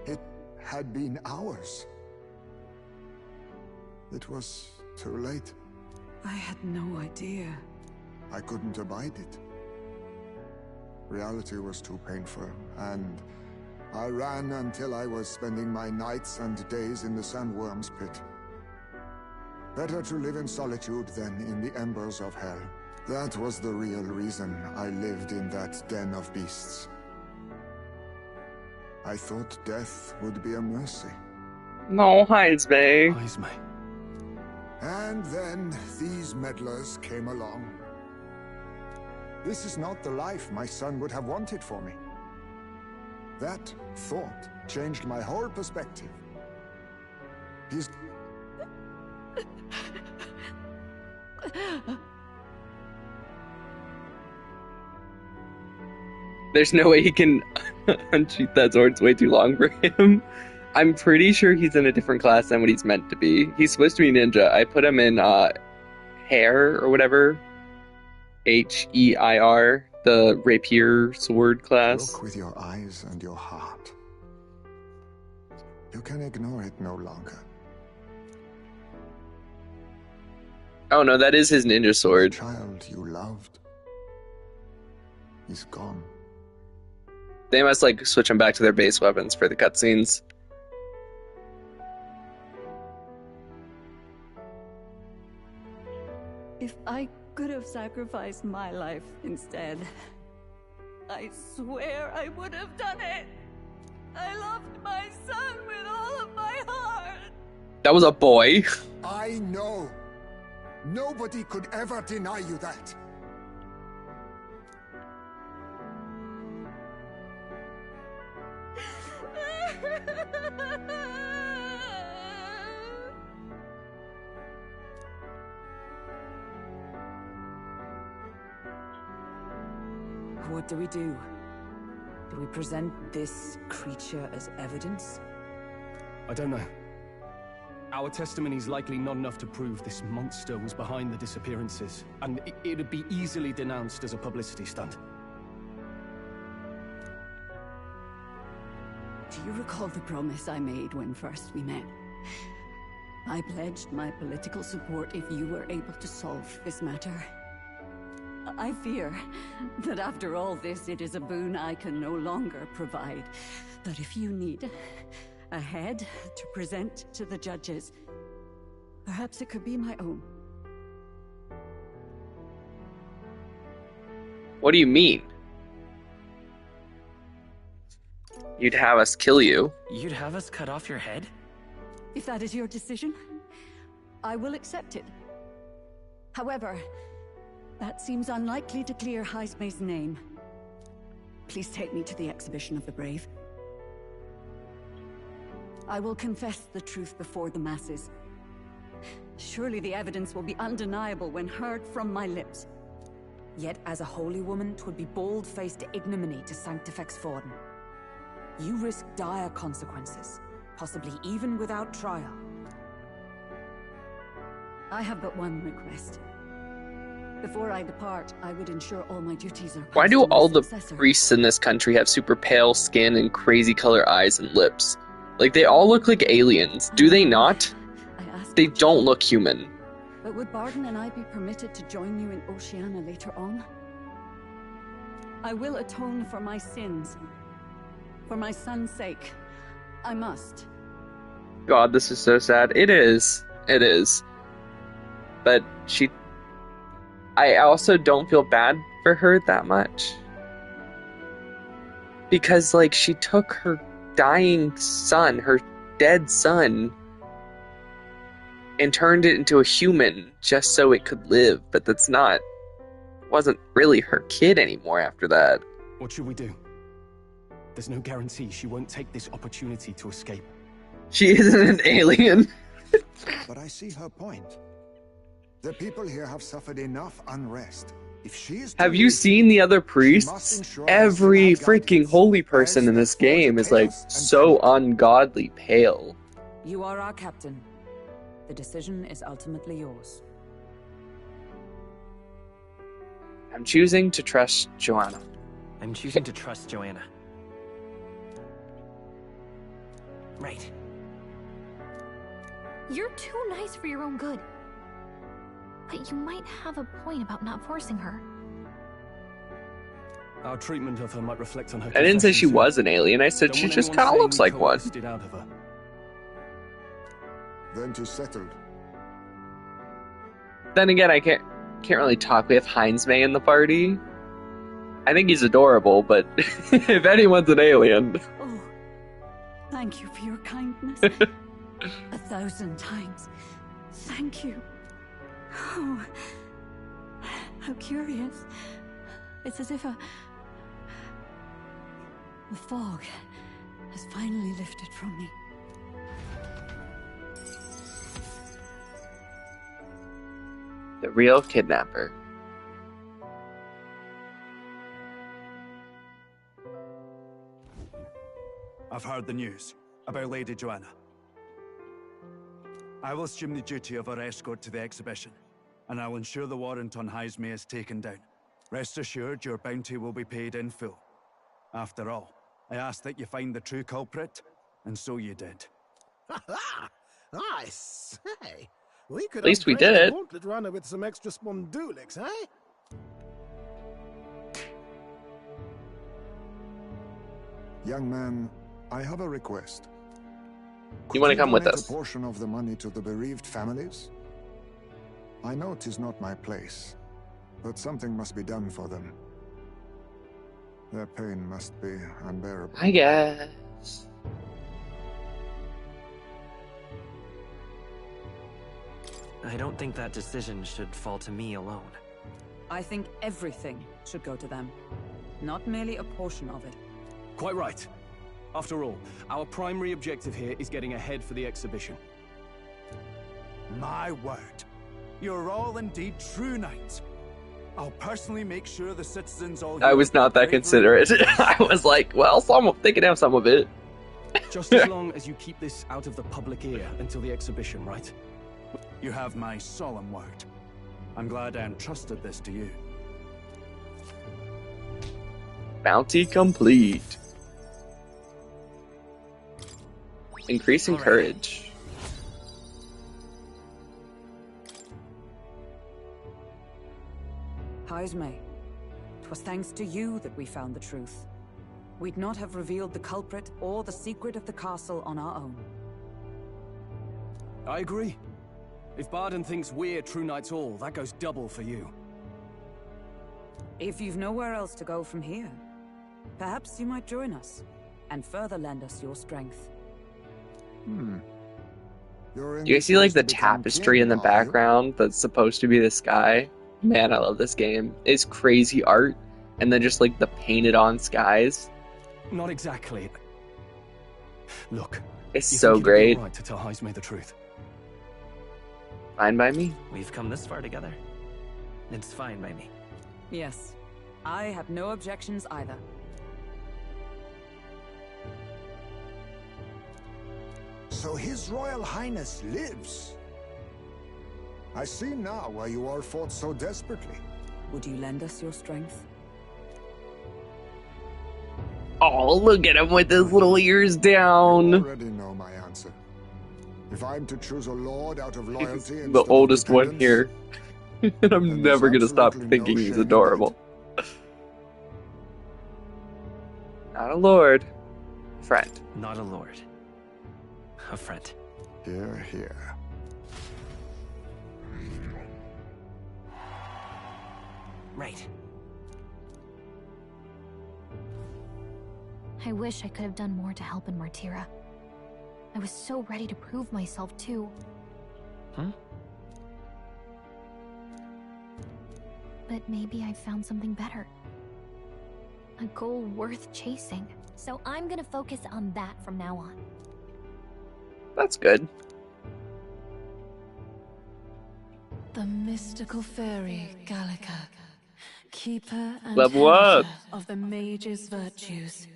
it had been hours. It was too late. I had no idea. I couldn't abide it. Reality was too painful, and I ran until I was spending my nights and days in the sandworm's pit. Better to live in solitude than in the embers of hell. That was the real reason I lived in that den of beasts. I thought death would be a mercy. No, Heismay. Heismay. And then these meddlers came along. This is not the life my son would have wanted for me. That thought changed my whole perspective. He's... There's no way he can unsheath that sword. It's way too long for him. I'm pretty sure he's in a different class than what he's meant to be. He's supposed to be ninja. I put him in Hair or whatever. H-E-I-R, the rapier sword class. Look with your eyes and your heart. You can ignore it no longer. Oh no, that is his ninja sword. The child you loved is gone. They must like switch them back to their base weapons for the cutscenes. If I could have sacrificed my life instead, I swear I would have done it. I loved my son with all of my heart. That was a boy. I know. Nobody could ever deny you that. What do we do? Do we present this creature as evidence? I don't know. Our testimony's likely not enough to prove this monster was behind the disappearances, and it'd be easily denounced as a publicity stunt. Do you recall the promise I made when first we met? I pledged my political support if you were able to solve this matter. I fear that after all this, it is a boon I can no longer provide. That if you need a head to present to the judges, perhaps it could be my own. What do you mean? You'd have us kill you. You'd have us cut off your head? If that is your decision, I will accept it. However, that seems unlikely to clear Heismay's name. Please take me to the exhibition of the brave. I will confess the truth before the masses. Surely the evidence will be undeniable when heard from my lips. Yet as a holy woman, 'twould be bold-faced ignominy to sanctifex Forden. You risk dire consequences, possibly even without trial. I have but one request. Before I depart, I would ensure all my duties are Why passed do to my all the successor. priests in this country have super pale skin and crazy color eyes and lips? Like, they all look like aliens. Do they not? I ask They what you don't will. look human. But would Barden and I be permitted to join you in Oceania later on? I will atone for my sins. For my son's sake. I must. God, this is so sad. It is. It is. But I also don't feel bad for her that much. Because, like, she took her dying son, her dead son, and turned it into a human just so it could live. But wasn't really her kid anymore after that. What should we do? There's no guarantee she won't take this opportunity to escape. She isn't an alien. But I see her point. The people here have suffered enough unrest. If she is to Have you leave, seen the other must priests? ensure Every they still have freaking guidance, holy person else in they this fall to game is like chaos and so panic. ungodly pale. You are our captain. The decision is ultimately yours. I'm choosing to trust Joanna. I'm choosing to trust Joanna. Right. You're too nice for your own good. But you might have a point about not forcing her. Our treatment of her might reflect on her. I didn't say she confession, too. was an alien. I said Don't she want just anyone kind of saying looks we like one. coerced it out of her. Then to settle. Then again, I can't really talk. We have Heinz May in the party. I think he's adorable, but if anyone's an alien, Oh, thank you for your kindness. 1,000 times. Thank you. Oh, how curious. It's as if the fog has finally lifted from me. the real kidnapper. I've heard the news about Lady Joanna. I will assume the duty of her escort to the exhibition, and I will ensure the warrant on Heisme is taken down. Rest assured, your bounty will be paid in full. After all, I asked that you find the true culprit, and so you did. I say, we could At least we upgrade did the it. gauntlet runner with some extra spondulix, eh? Young man, I have a request. You want to come with donate us? a portion of the money to the bereaved families? I know 'tis not my place, but something must be done for them. Their pain must be unbearable. I guess. I don't think that decision should fall to me alone. I think everything should go to them, not merely a portion of it. Quite right. After all, our primary objective here is getting ahead for the exhibition. My word. You're all indeed true knights. I'll personally make sure the citizens all I hear was of your not that bravery considerate. and I was like, well, they can have some of it. Just as long as you keep this out of the public ear until the exhibition, right? You have my solemn word. I'm glad I entrusted this to you. Bounty complete. Increasing Alright. courage. Heisme, 'twas thanks to you that we found the truth. We'd not have revealed the culprit or the secret of the castle on our own. I agree. If Barden thinks we're true knights all, that goes double for you. If you've nowhere else to go from here, perhaps you might join us and further lend us your strength. You're You guys see like the indisposed to become tapestry king, in the are you? background that's supposed to be the sky? Man, I love this game. It's crazy art, and then just like the painted on skies. Not exactly. Look, It's You so think it'd be great. all right to tell Highsmere the truth? Fine by me. We've come this far together. It's fine by me. Yes. I have no objections either. So His Royal Highness lives. I see now why you all fought so desperately. Would you lend us your strength? Oh, look at him with his little ears You down. already know my answer. If I'm to choose a lord out of He's loyalty the instead oldest of one dependence, here. And then I'm there's never gonna stop absolutely thinking no he's shame in adorable. Not a lord. Friend. Not a lord. A friend. that. Here, here. Right. I wish I could have done more to help in Martira. I was so ready to prove myself, too. Huh? But maybe I found something better. A goal worth chasing. So I'm gonna focus on that from now on. That's good. The mystical fairy, Gallica, keeper and Level up. heritor of the mage's virtues.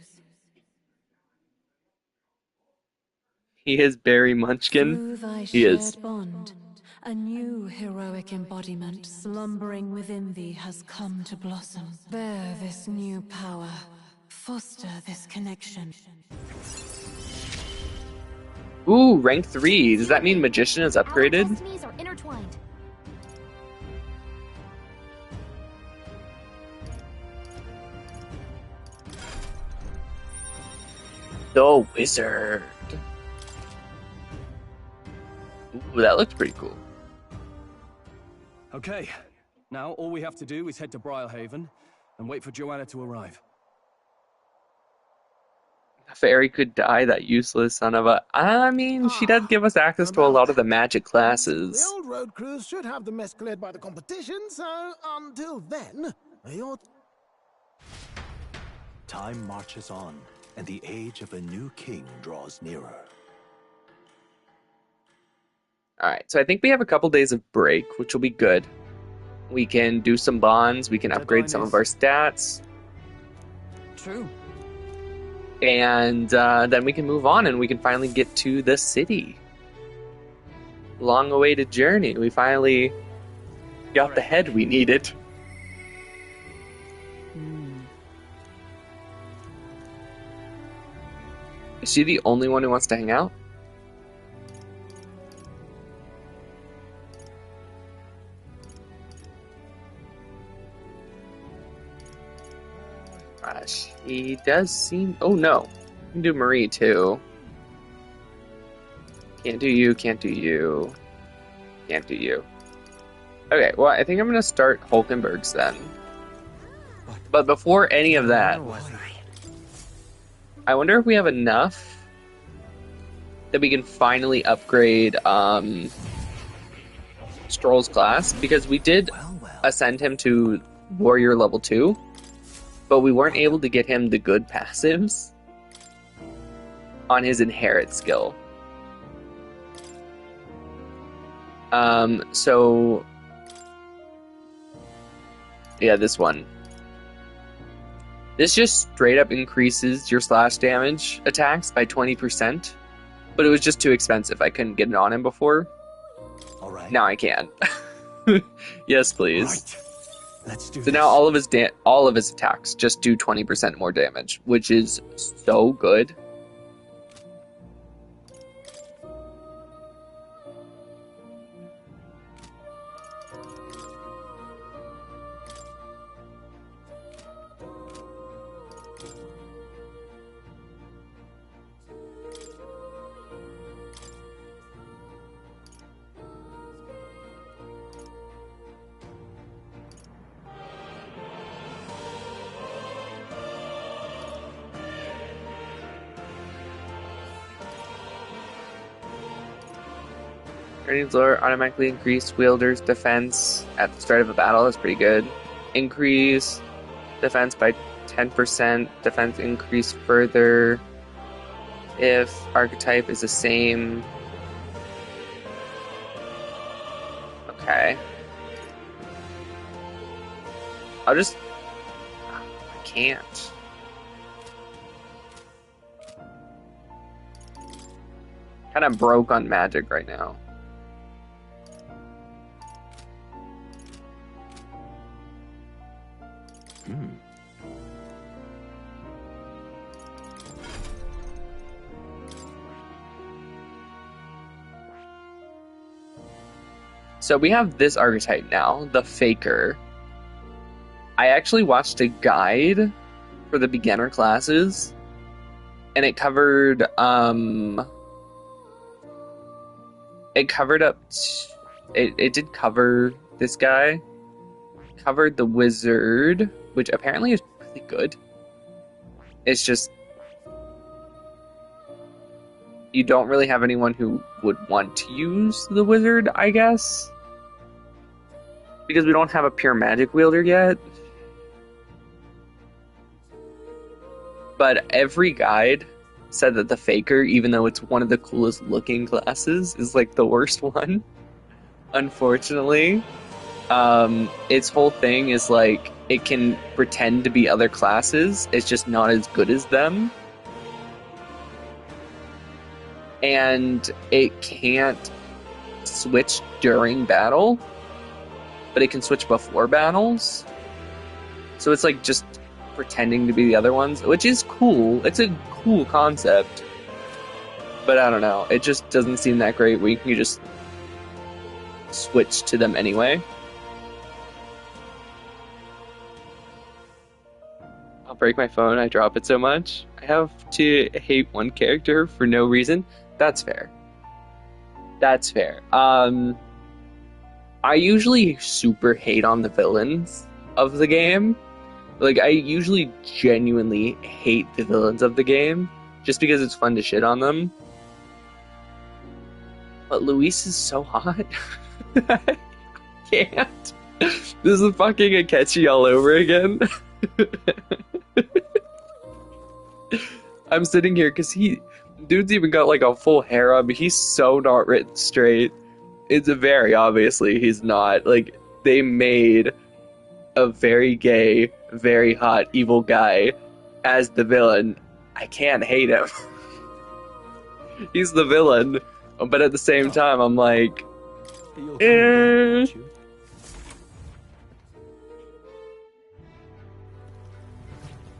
He is Barry Munchkin. Through thy He shared is. bond, a new heroic embodiment slumbering within thee has come to blossom. Bear this new power. Foster this connection. Ooh, rank 3. Does that mean Magician is Our upgraded? destinies are intertwined. The Wizard. Ooh, that looks pretty cool. Okay. Now all we have to do is head to Briarhaven and wait for Joanna to arrive. A fairy could die, that useless son of a... I mean, she does give us access to a About lot of the that. magic The classes. old road crews should have the mess cleared by the competition, so until then, you're... Time marches on, and the age of a new king draws nearer. Alright, so I think we have a couple days of break, which will be good. We can do some bonds, we can upgrade some of our stats, True. and then we can move on and we can finally get to the city. Long-awaited journey. We finally got the head we needed. Is she the only one who wants to hang out? She does seem... Oh, no. You can do Marie, too. Can't do you, can't do you. Can't do you. Okay, well, I think I'm going to start Hulkenberg's then. But before any of that, I wonder if we have enough that we can finally upgrade Stroll's class, because we did ascend him to Warrior level 2, but we weren't able to get him the good passives on his Inherit skill. So... yeah, this one. This just straight up increases your slash damage attacks by 20%, but it was just too expensive. I couldn't get it on him before. All right. Now I can. Yes, please. Right. Let's do So this. now all of his attacks just do 20% more damage, which is so good. Guardian's Lore automatically increase wielder's defense at the start of a battle. That's pretty good. Increase defense by 10%. Defense increase further. if archetype is the same. Okay. I can't. Kind of broke on magic right now. So we have this archetype now, the Faker. I actually watched a guide for the beginner classes, and it covered it did cover this guy, covered the wizard, which apparently is really good. It's just you don't really have anyone who would want to use the wizard, I guess, because we don't have a pure magic wielder yet. But every guide said that the Faker, even though it's one of the coolest looking classes, is like the worst one. Unfortunately, its whole thing is like it can pretend to be other classes. It's just not as good as them. And it can't switch during battle, but it can switch before battles. So it's like just pretending to be the other ones, which is cool. It's a cool concept. But I don't know. It just doesn't seem that great where you can just switch to them anyway. I'll break my phone. I drop it so much. I have to hate one character for no reason. That's fair. That's fair. I usually super hate on the villains of the game. Like, I usually genuinely hate the villains of the game just because it's fun to shit on them. But Luis is so hot. I can't. This is fucking Akechi all over again. I'm sitting here because dude's even got like a full harem. He's so not written straight. It's very obviously he's not. Like, they made a very gay, very hot, evil guy as the villain. I can't hate him. He's the villain, but at the same time, I'm like, eh.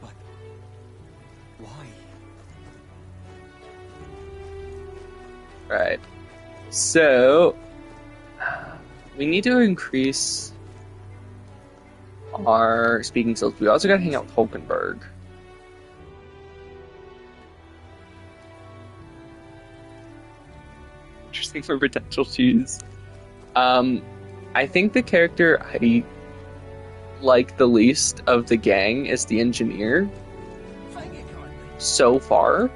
But why? Right. So we need to increase our speaking skills. We also gotta hang out with Hulkenberg. Interesting for potential choose. I think the character I like the least of the gang is the engineer. So far.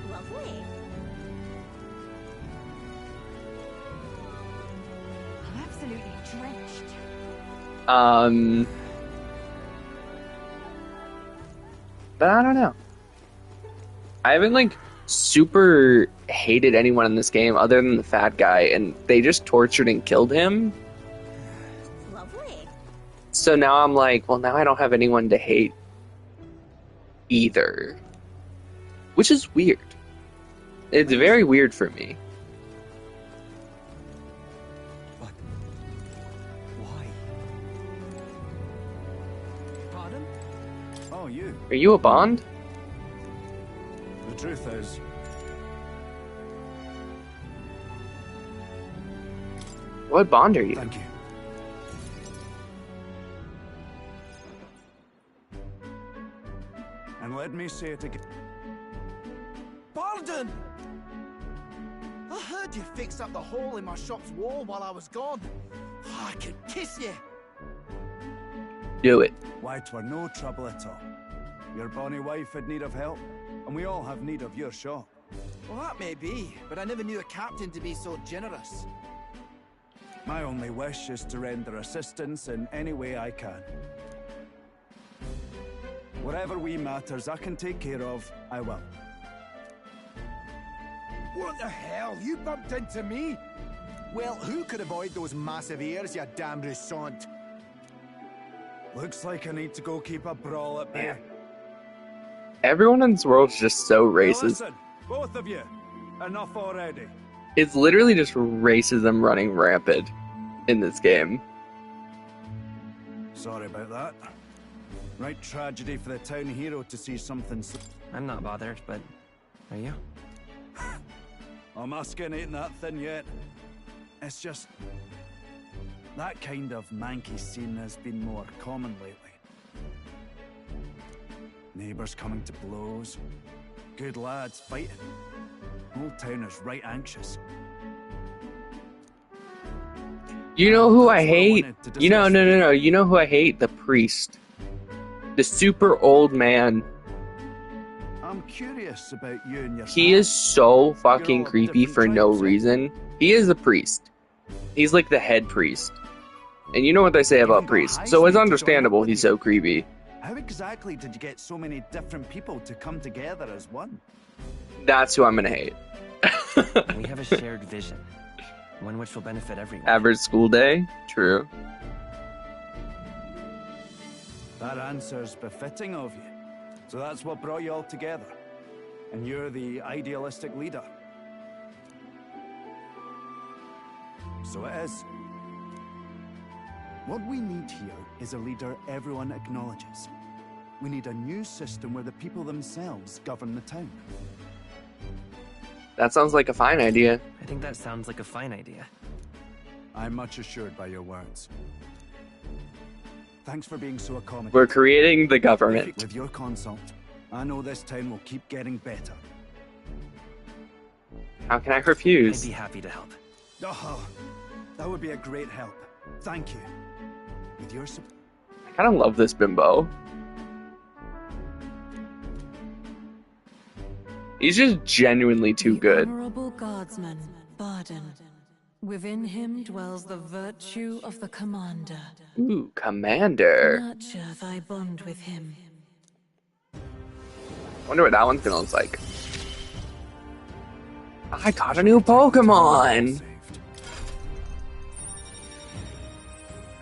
Lovely. I'm absolutely drenched. But I don't know. I haven't like super hated anyone in this game other than the fat guy, and they just tortured and killed him. Lovely. So now I'm like, well, now I don't have anyone to hate either. Which is weird. It's very weird for me. But why? Pardon? Oh, you. Are you a Bond? The truth is, What Bond are you? thank you. And let me say it again. Pardon! I heard you fixed up the hole in my shop's wall while I was gone. I could kiss you. Do it. Why, 'twere no trouble at all. Your bonny wife had need of help, and we all have need of your shop. Well, that may be, but I never knew a captain to be so generous. My only wish is to render assistance in any way I can. Whatever wee matters I can take care of, I will. What the hell? You bumped into me? Well, who could avoid those massive ears, you damn russant? Looks like I need to go keep a brawl at bay. Everyone in this world is just so Now racist. listen, both of you. Enough already. It's literally just racism running rampant in this game. Sorry about that. Right tragedy for the town hero to see something. I'm not bothered, but are you? Oh, my skin ain't that thin yet. It's just that kind of manky scene has been more common lately. Neighbors coming to blows. Good lads fighting. Whole town is right anxious. You know who I hate? You know, no. You know who I hate? The priest. The super old man. I'm curious about you and your He is so fucking creepy for no reason. He is a priest. He's like the head priest. And you know what they say about priests, so it's understandable he's so creepy. How exactly did you get so many different people to come together as one? That's who I'm gonna hate. We have a shared vision, one which will benefit everyone. Average school day? True. That answer's befitting of you. So that's what brought you all together. And you're the idealistic leader. So it is. What we need here is a leader everyone acknowledges. We need a new system where the people themselves govern the town. That sounds like a fine idea. I think that sounds like a fine idea. I'm much assured by your words. Thanks for being so accommodating. We're creating the government. With your consult, I know this town will keep getting better. How can I refuse? I'd be happy to help. Oh, that would be a great help. Thank you. With your support. I kind of love this bimbo. He's just genuinely too good. Honorable guardsman, Barden. Within him dwells the virtue of the commander. Ooh, commander. Nurture thy bond with him. Wonder what that one's gonna look like. I got a new Pokemon!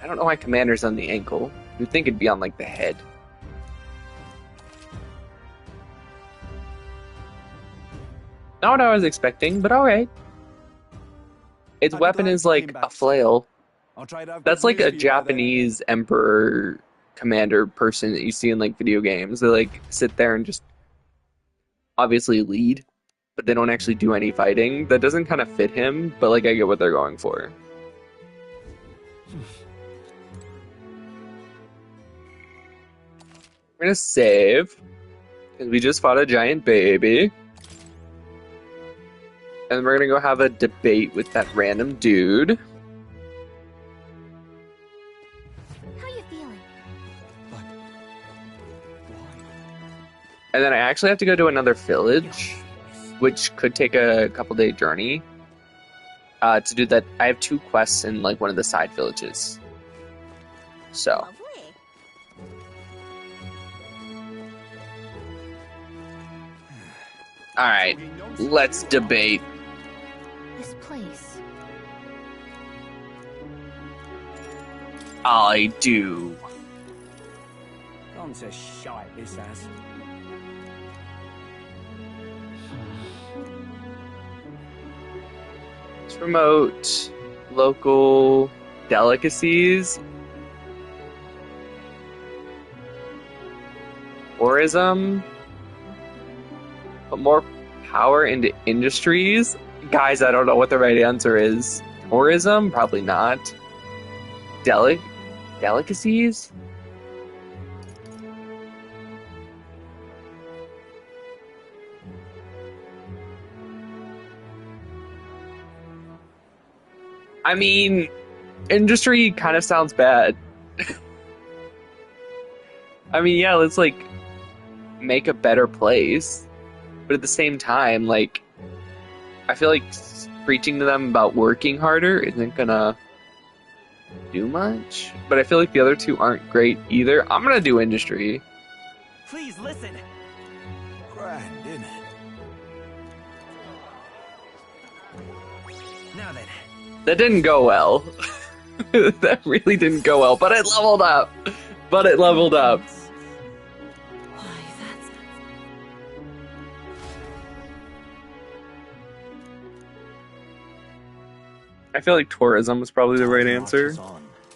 I don't know why commander's on the ankle. You'd think it'd be on, like, the head. Not what I was expecting, but alright. Its weapon is like a flail. That's like a Japanese emperor commander person that you see in like video games. They like sit there and just obviously lead, but they don't actually do any fighting. That doesn't kind of fit him, but like I get what they're going for. We're gonna save because we just fought a giant baby. And we're gonna go have a debate with that random dude. How you feeling? And then I actually have to go to another village, which could take a couple-day journey. To do that, I have 2 quests in like one of the side villages. So. Alright, let's debate. This place. I do. Gone to shite, this has. Let's promote local delicacies. Tourism. Put more power into industries. Guys, I don't know what the right answer is. Tourism? Probably not. Delicacies? I mean, industry kind of sounds bad. I mean, yeah, let's like make a better place. But at the same time, like, I feel like preaching to them about working harder isn't gonna do much. But I feel like the other 2 aren't great either. I'm gonna do industry. Please listen. Grand, isn't it? Now then. That didn't go well. That really didn't go well, but it leveled up. But it leveled up. I feel like tourism was probably the right answer.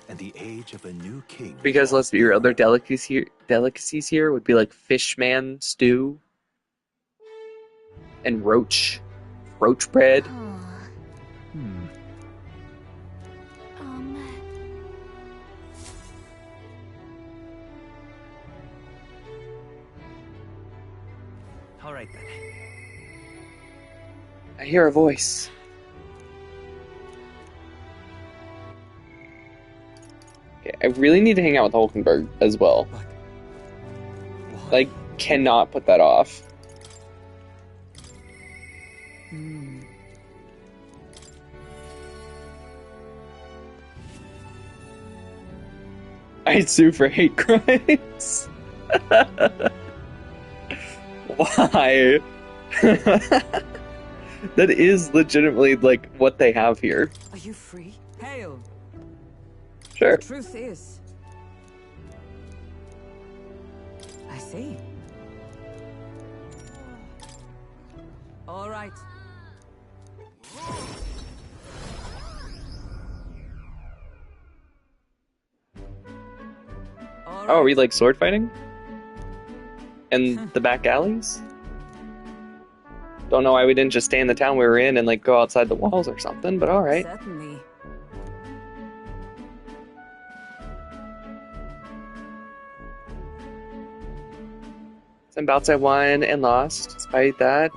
And the age of a new king. Because let's be real, other delicacies here would be like fishman stew and roach bread. All right then. I hear a voice. Okay, I really need to hang out with Hulkenberg as well. Like, cannot put that off. I'd sue for hate crimes. Why? That is legitimately like what they have here. Are you free? Hail. Sure. The truth is, I see. All right. Oh, are we like sword fighting? In the back alleys? Don't know why we didn't just stay in the town we were in and like go outside the walls or something, but alright. Certainly. Some bouts I won and lost, despite that.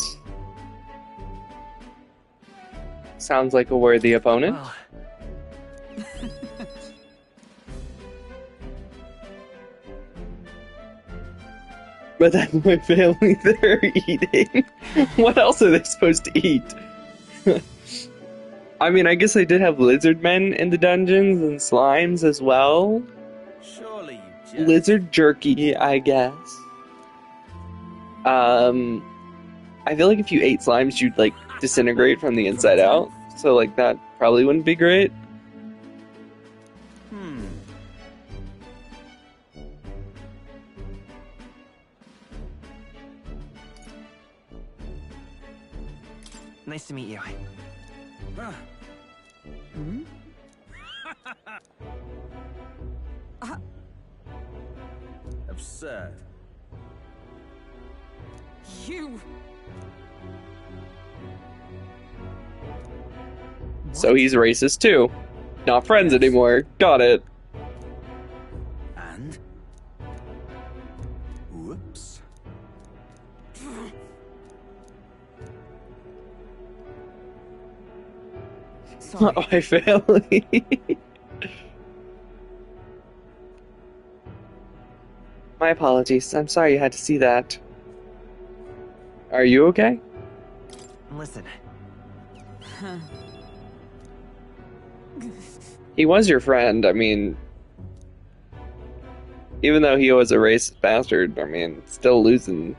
Sounds like a worthy opponent. Well. But then my family, they're eating. What else are they supposed to eat? I mean, I guess I did have lizard men in the dungeons and slimes as well. Surely you jest. Lizard jerky, I guess. I feel like if you ate slimes, you'd like disintegrate from the inside out. So like that probably wouldn't be great. Nice to meet you. Absurd. You. So he's racist too. Not friends anymore. Got it. And? Whoops. Sorry. Not my family. My apologies. I'm sorry you had to see that. Are you okay? Listen. He was your friend. I mean, even though he was a racist bastard, I mean, still losing.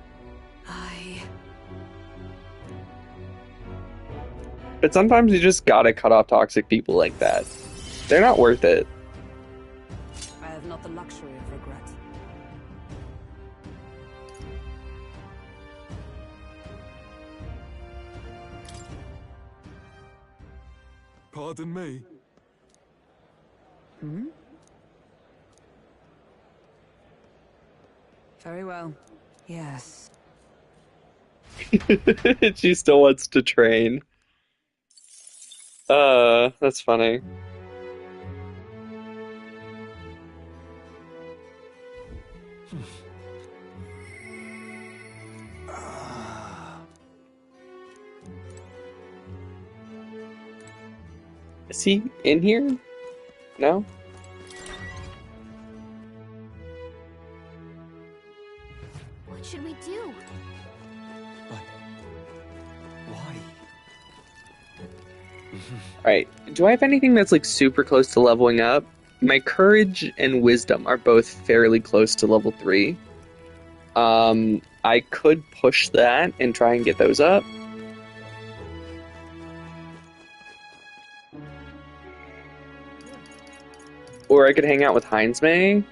But sometimes you just gotta cut off toxic people like that. They're not worth it. I have not the luxury of regret. Pardon me. Very well. Yes. She still wants to train. That's funny. Is he in here? No? What should we do? Why? Alright, do I have anything that's like super close to leveling up? My courage and wisdom are both fairly close to level 3. I could push that and try and get those up. Or I could hang out with Heinz May.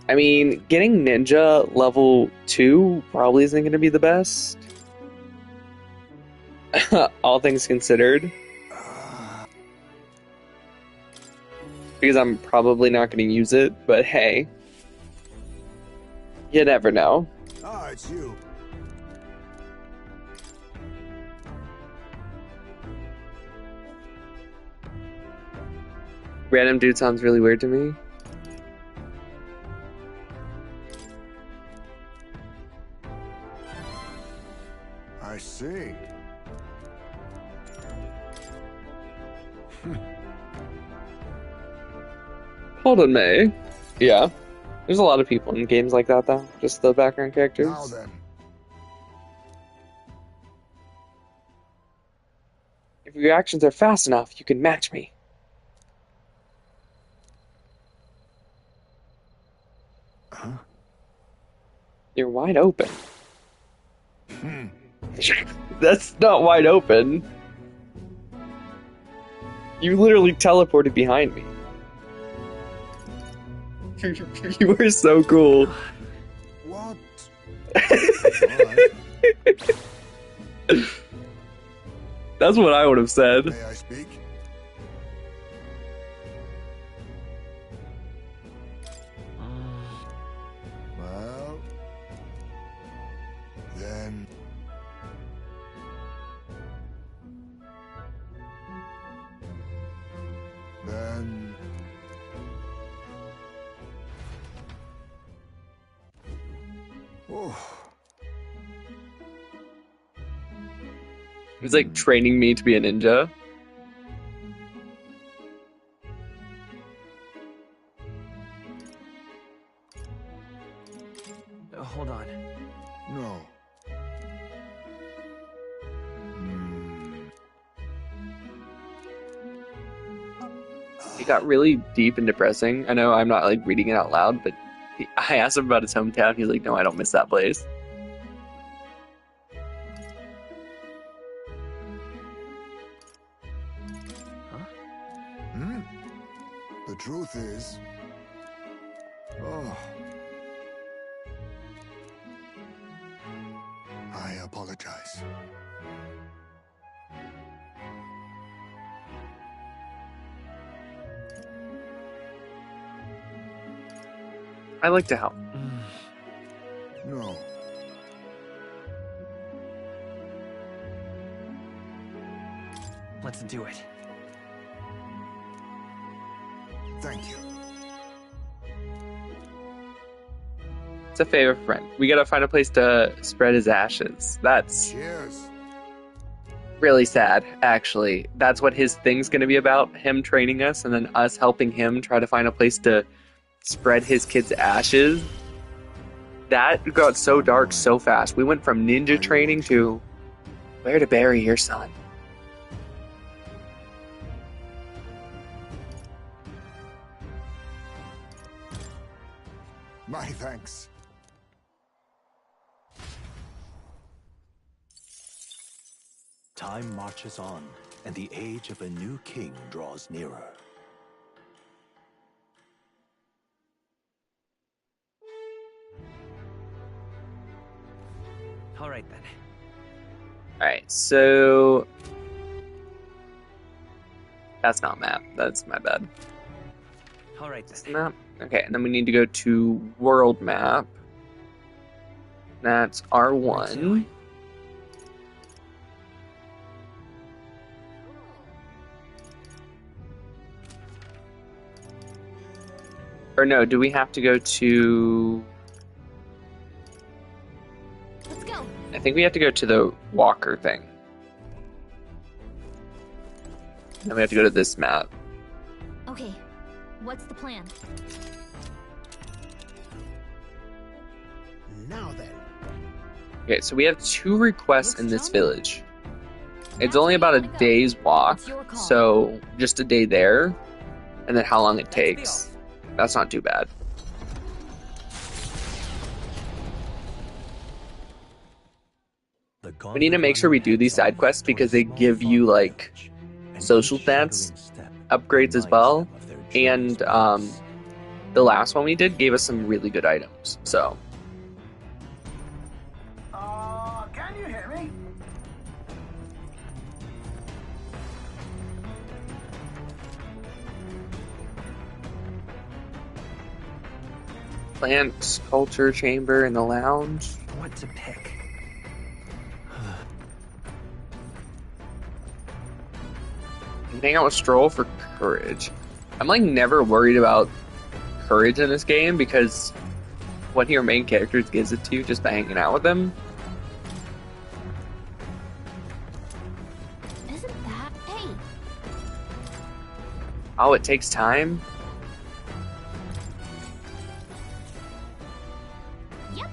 I mean, getting ninja level 2 probably isn't going to be the best. All things considered. Because I'm probably not going to use it, but hey. You never know. Ah, it's you. Random dude sounds really weird to me. I see. Hold on, May. Yeah. There's a lot of people in games like that, though. Just the background characters. Now then. If your reactions are fast enough, you can match me. Huh? You're wide open. That's not wide open. You literally teleported behind me. You were so cool. What? That's what I would have said. May I speak? Well, then. Oh. He's like training me to be a ninja. Hold on. No. It got really deep and depressing. I know I'm not like reading it out loud, but I asked him about his hometown. He's like, no, I don't miss that place. The truth is... Oh. I apologize. I like to help. No. Let's do it. Thank you. It's a favor, friend. We gotta find a place to spread his ashes. That's Cheers. really sad, actually. That's what his thing's gonna be about, him training us and then us helping him try to find a place to spread his kid's ashes. That got so dark so fast. We went from ninja training to where to bury your son. My thanks. Time marches on, and the age of a new king draws nearer. All right, then. Alright, so... That's not map. That's my bad. All right, This map? Okay, and then we need to go to world map. That's R1. Or no, do we have to go to... Let's go. I think we have to go to the walker thing. Then we have to go to this map. Okay, what's the plan? Now then. Okay, so we have 2 requests in this village. It's only about a day's walk, so just a day there, and then how long it takes. That's not too bad. The We need to make sure we do these side quests because they give you like social stats upgrades as well, and the last one we did gave us some really good items. So Can you hear me? plant culture chamber in the lounge. What to pick? Hang out with Stroll for courage. I'm like never worried about courage in this game because one of your main characters gives it to you just by hanging out with them. Isn't that... Hey! Oh, it takes time? Yep.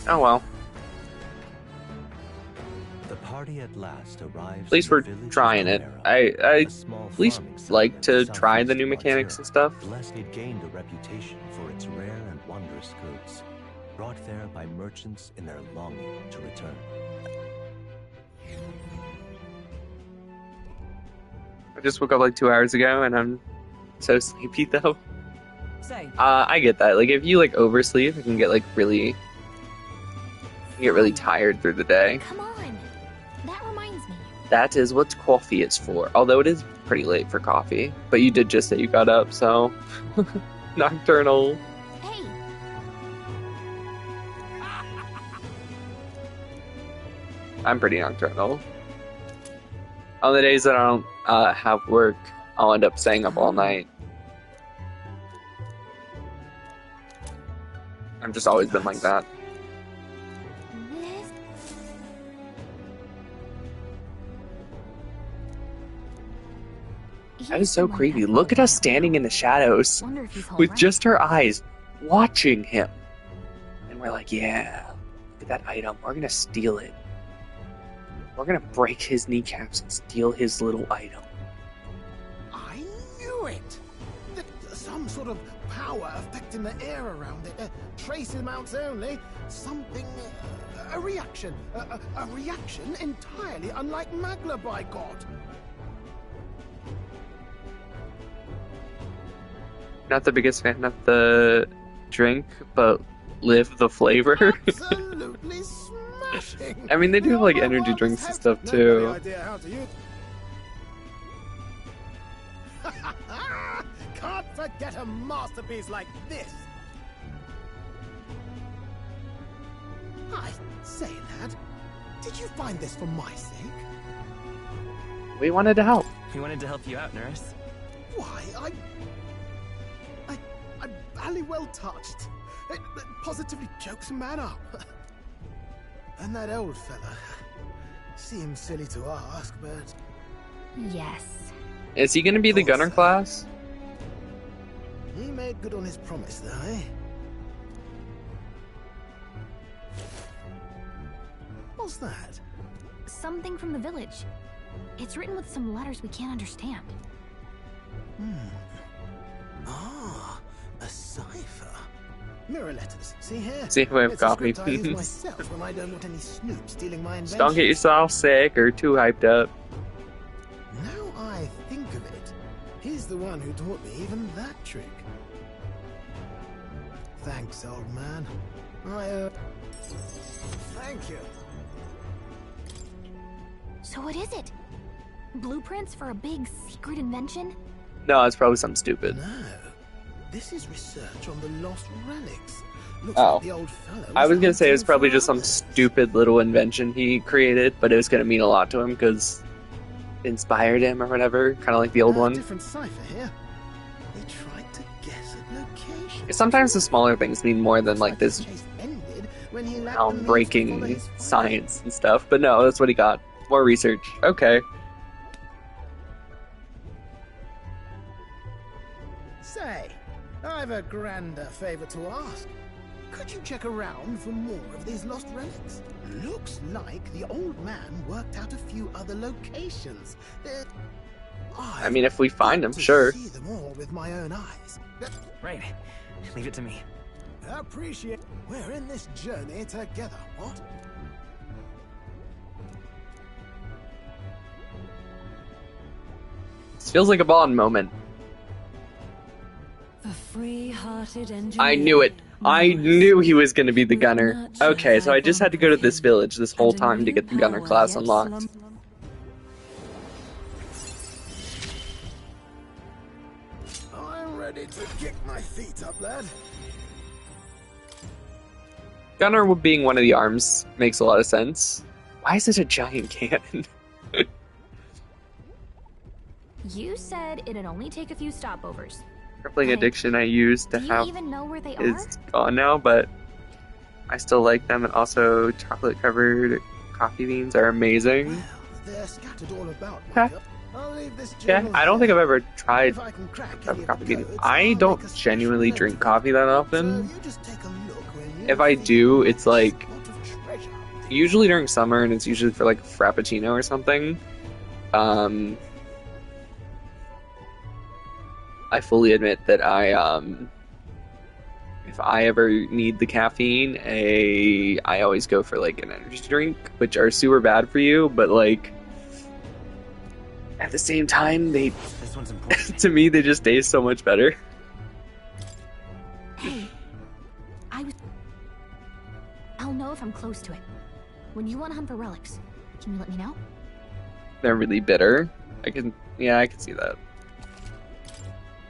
Oh well. The party at last arrives. At least we're trying it. I at least like to try the new mechanics and stuff. It gained a reputation for its rare and wondrous goods, brought there by merchants in their longing to return. I just woke up like 2 hours ago and I'm so sleepy though. Say. I get that. Like if you like oversleep, you can get like really tired through the day. Come on. That reminds me. That is what coffee is for. Although it is pretty late for coffee. But you did just say you got up, so nocturnal. Hey. I'm pretty nocturnal. On the days that I don't have work, I'll end up staying up all night. I've just always been like that. That is so creepy. Look at us standing in the shadows with just our eyes watching him. And we're like, yeah, look at that item. We're going to steal it. We're going to break his kneecaps and steal his little item. I knew it! Some sort of power affecting the air around it. Trace amounts only. Something... a reaction. A reaction entirely unlike Magla, by God. Not the biggest fan of the drink, but live the flavor. Absolutely smashing. I mean, they do have like energy drinks and stuff too. Idea how to use. Can't forget a masterpiece like this. I say, lad, did you find this for my sake? We wanted to help. We wanted to help you out, nurse. Why, I'm barely well touched. It positively chokes a man up. And that old fella seems silly to ask, but... Yes. Is he going to be the gunner class? He made good on his promise, though, eh? What's that? Something from the village. It's written with some letters we can't understand. Ah, a cipher. Mirror letters. See here? See if we have It's a coffee. script I use myself when I don't want any snoop stealing my invention. Just don't get yourself sick or too hyped up. Now I think of it, he's the one who taught me even that trick. Thanks, old man. Thank you. So what is it? Blueprints for a big secret invention? No, it's probably something stupid. No. This is research on the lost relics. Looks Oh. like the old fellow I was going to say it was hunting probably for just some others. stupid little invention he created, but it was going to mean a lot to him because it inspired him or whatever, kind of like the old one. Different cipher here. They tried to guess at location. Sometimes the smaller things mean more than like this Chase ended when he lacked the means to follow groundbreaking his father. science and stuff, but no, that's what he got. More research. Okay. Say, I've a grander favor to ask. Could you check around for more of these lost relics? Looks like the old man worked out a few other locations. I mean, if we find them, to sure. see them all with my own eyes. Right. Leave it to me. Appreciate. We're in this journey together. What? This feels like a Bond moment. The free-hearted engineer. I knew it. I knew he was going to be the gunner. Okay, so I just had to go to this village this whole time to get the gunner class unlocked. I'm ready to kick my feet up, lad. Gunner being one of the arms makes a lot of sense. Why is it a giant cannon? You said it'd only take a few stopovers. Crippling addiction I used to Do you have even know where they is gone now, but I still like them. And also, chocolate covered coffee beans are amazing. They're scattered all about. Okay. I'll leave this Yeah, I don't think I've ever tried If I can crack coffee beans. I don't genuinely drink coffee that often. you just take a look when you If I do, it's like usually during summer, and it's usually for like frappuccino or something. I fully admit that if I ever need the caffeine, I always go for like an energy drink, which are super bad for you, but like at the same time, they This one's important. to me they just taste so much better. Hey, I'll know if I'm close to it. When you want to hunt for relics, can you let me know? They're really bitter. I can see that.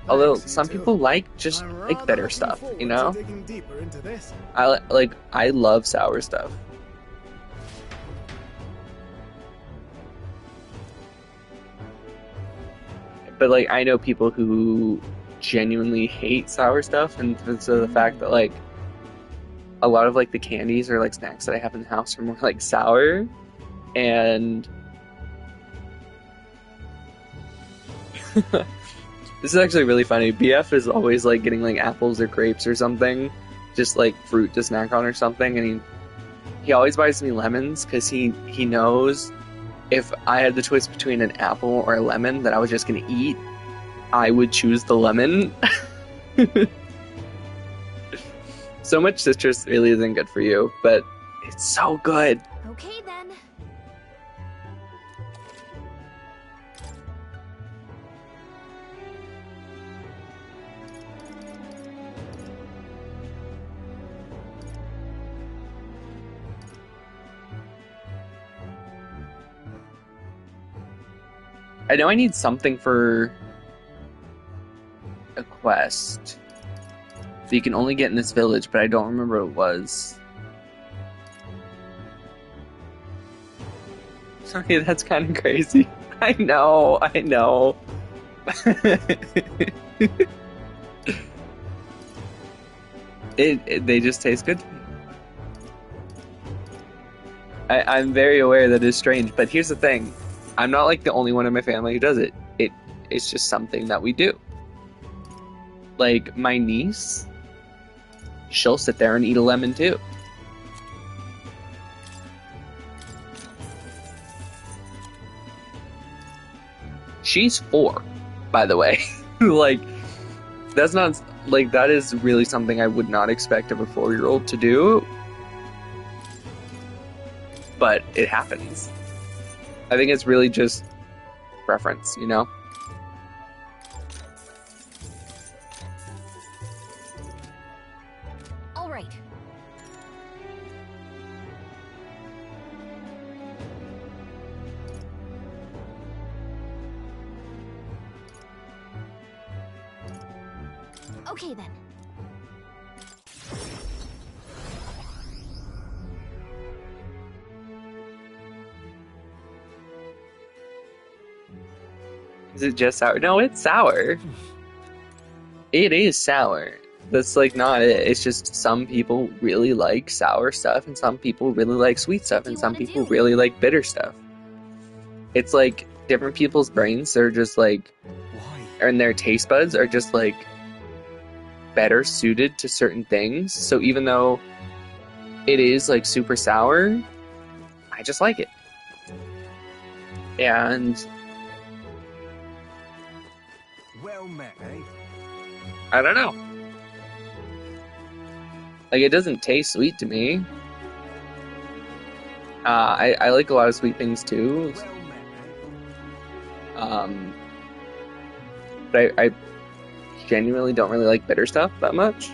Although some people like just like bitter stuff, you know? digging deeper into this. I love sour stuff. But like I know people who genuinely hate sour stuff, and because of the fact that like a lot of like the candies or like snacks that I have in the house are more like sour, and this is actually really funny. BF is always like getting like apples or grapes or something, just like fruit to snack on or something, and he always buys me lemons because he knows if I had the choice between an apple or a lemon that I was just gonna eat, I would choose the lemon. So much citrus really isn't good for you, but it's so good. Okay then. I know I need something for a quest that you can only get in this village, but I don't remember what it was. Sorry, that's kind of crazy. I know. They just taste good to me. I'm very aware that it's strange, but here's the thing. I'm not like the only one in my family who does it. It's just something that we do. Like my niece, she'll sit there and eat a lemon too. She's 4, by the way. Like that's not like that is really something I would not expect of a 4-year-old to do. But it happens. I think it's really just preference, you know? All right. Okay then. Is it just sour? No, it's sour. It is sour. That's like not it. It's just some people really like sour stuff, and some people really like sweet stuff, and some people really like bitter stuff. It's like different people's brains are just like, and their taste buds are just like better suited to certain things. So even though it is like super sour, I just like it. And Well met, eh? I don't know. Like, it doesn't taste sweet to me. I like a lot of sweet things too. But I genuinely don't really like bitter stuff that much.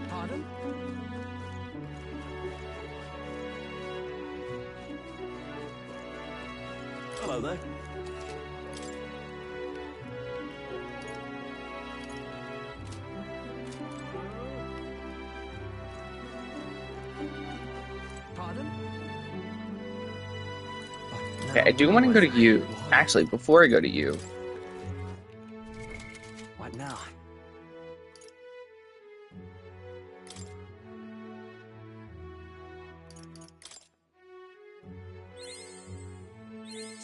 Pardon? Hello there. Pardon? Okay, I do want to go to you. Actually, before I go to you, What now?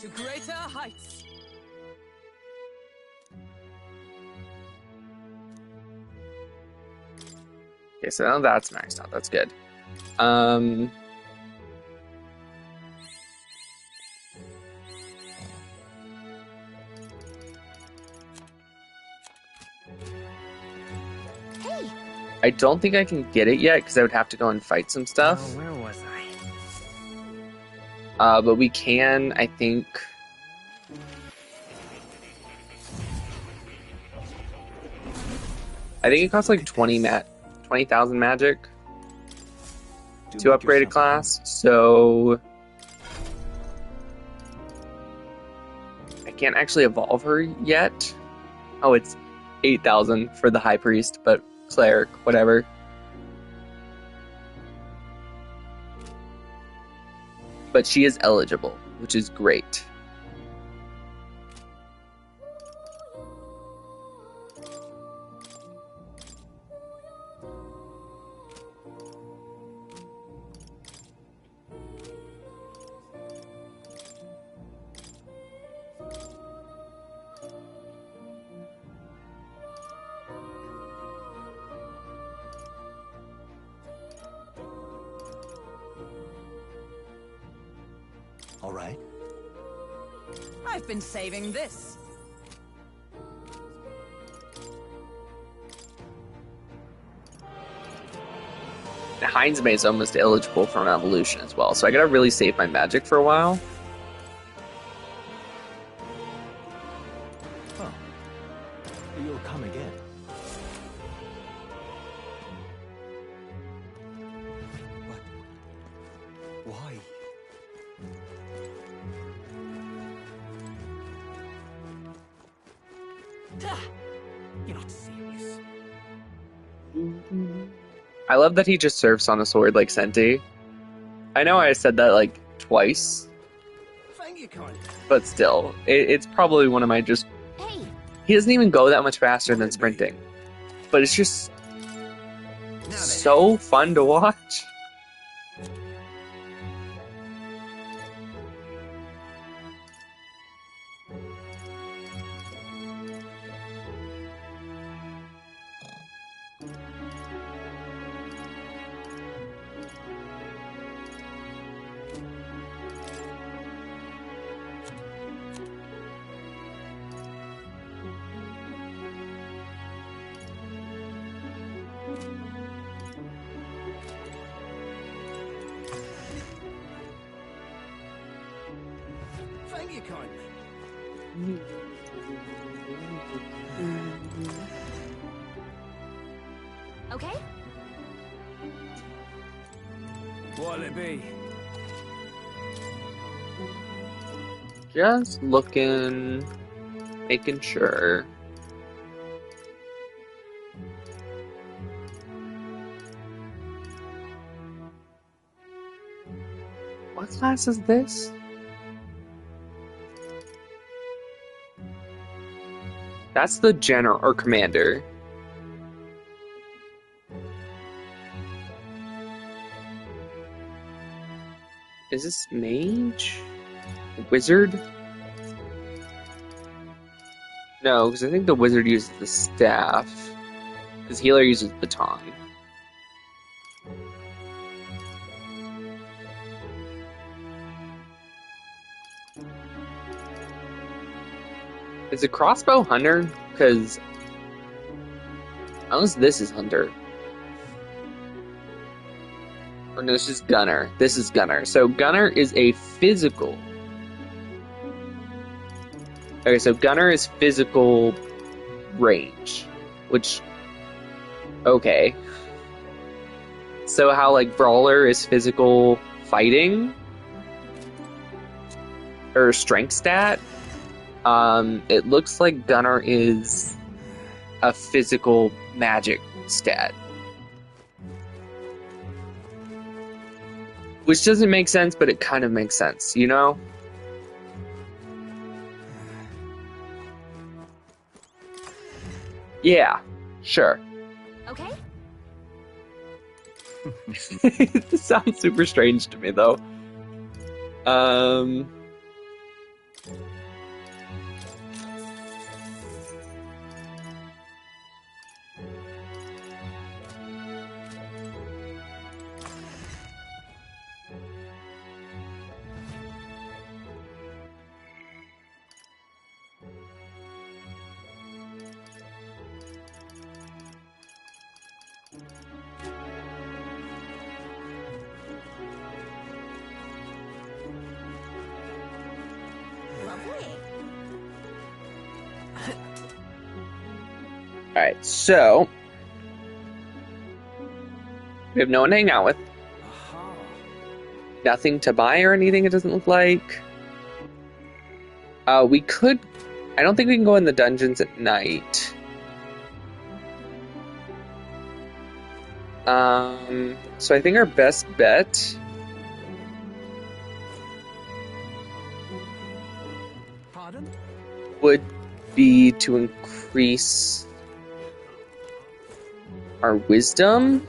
To greater heights. okay, so now that's maxed out. That's good. Um, Hey! I don't think I can get it yet because I would have to go and fight some stuff. Oh, where was But we can, I think. I think it costs like 20,000 magic to upgrade a class. So I can't actually evolve her yet. Oh, it's 8,000 for the high priest, but cleric, whatever. But she is eligible, which is great. All right. I've been saving this. Heinz May is almost eligible for an evolution as well, so I gotta really save my magic for a while. Oh. You'll come again. But why? You're not serious. I love that he just surfs on a sword like Senti. I know I said that like twice, Thank you, kind. but still, it's probably one of my just. Hey! He doesn't even go that much faster than sprinting, but it's just so fun to watch. Thank you, kindly. Okay? What'll it be? Just looking, making sure. What class is this? That's the general or commander. Is this mage? Wizard? No, because I think the wizard uses the staff. Because healer uses baton. Is it crossbow hunter? Because Unless this is Hunter. Or no, this is Gunner. This is Gunner. So Gunner is a physical. Okay, so Gunner is physical range. Which, okay. So how like Brawler is physical fighting? Or strength stat? It looks like Gunner is a physical magic stat. Which doesn't make sense, but it kind of makes sense, you know? Yeah, sure. Okay. This sounds super strange to me, though. Alright, so we have no one to hang out with. Nothing to buy or anything, it doesn't look like. We could... I don't think we can go in the dungeons at night. So I think our best bet... would be to increase our wisdom.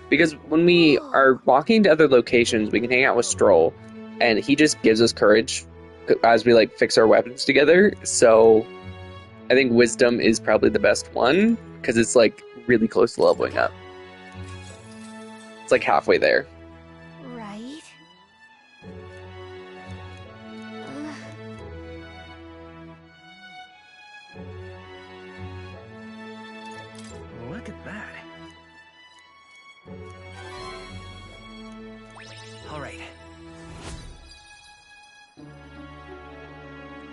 Because when we are walking to other locations, we can hang out with Stroll, and he just gives us courage as we like fix our weapons together. So I think wisdom is probably the best one, because it's like really close to leveling up. It's like halfway there. Right. Look at that. All right.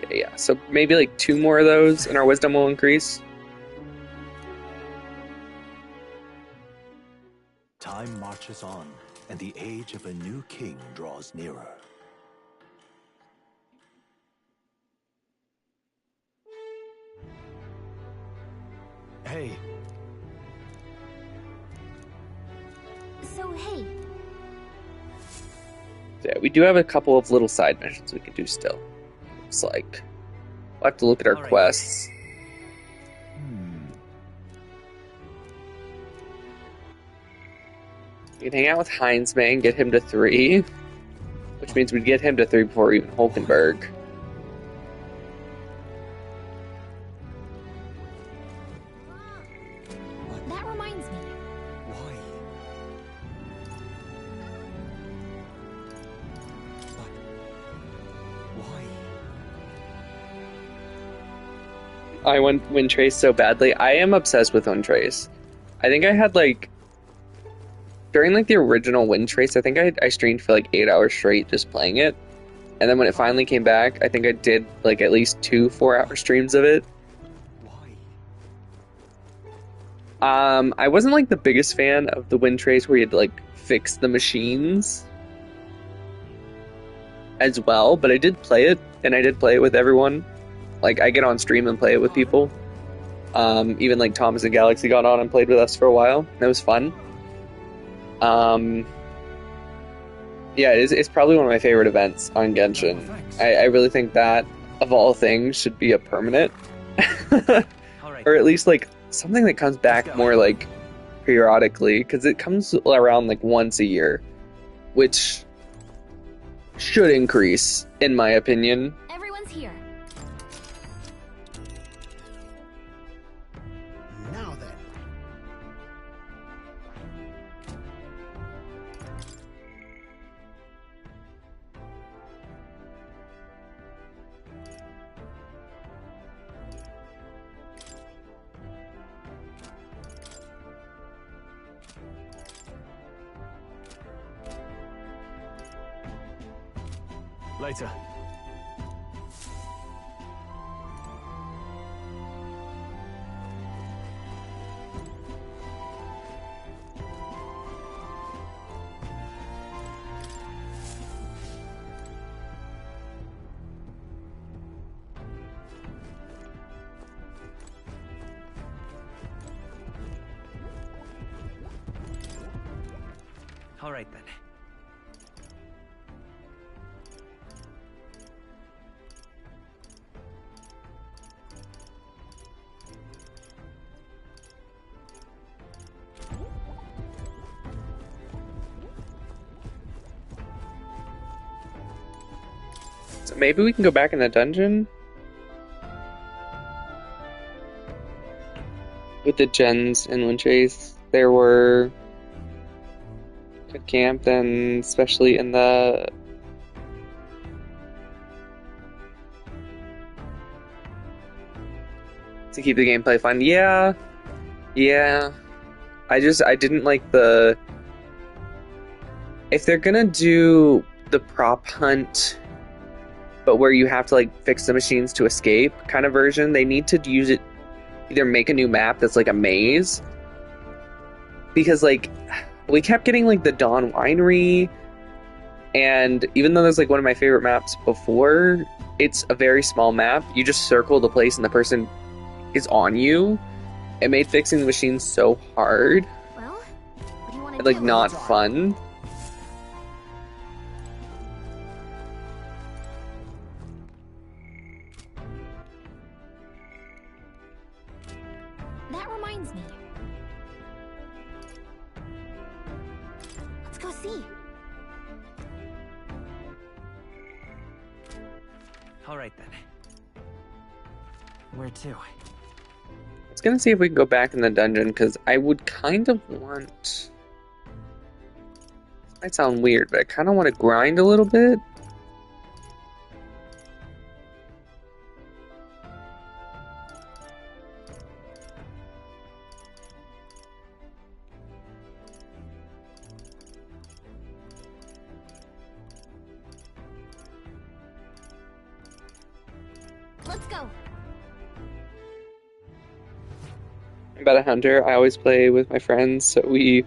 Okay, yeah. So maybe like 2 more of those, and our wisdom will increase. Time marches on, and the age of a new king draws nearer. Hey. So, hey. Yeah, we do have a couple of little side missions we can do still. It's like we'll have to look at our quests. We can hang out with Heinzman and get him to 3, which means we'd get him to 3 before even Hulkenberg. That reminds me. Why? But why? I want Windtrace so badly. I am obsessed with Windtrace. I think I had like during like the original Windtrace, I think I streamed for like 8 hours straight just playing it. And then when it finally came back, I think I did like at least 2 4-hour streams of it. I wasn't like the biggest fan of the Windtrace where you had to like fix the machines as well, but I did play it, and I did play it with everyone. Like I get on stream and play it with people. Even like Thomas and Galaxy got on and played with us for a while. It was fun. Yeah, it's probably one of my favorite events on Genshin. I really think that, of all things, should be a permanent. Or at least, like, something that comes back more, like, periodically, because it comes around, like, once a year, which should increase, in my opinion. Everyone's here. Now then. Later. All right then. So maybe we can go back in the dungeon? With the gens in Windchase, there were good camp, and especially in the to keep the gameplay fun. Yeah. I didn't like the if they're gonna do the prop hunt, but where you have to like fix the machines to escape kind of version, they need to use it. Either make a new map that's like a maze, because like we kept getting like the Dawn Winery, and even though there's like one of my favorite maps before, it's a very small map. You just circle the place and the person is on you. It made fixing the machines so hard. Well, what do you want to and like do? not fun. That reminds me. Let's go see. All right then. Where to? I was gonna see if we can go back in the dungeon, because I would kind of want. This might sound weird, but I kind of want to grind a little bit. Let's go. About a hunter, I always play with my friends, so we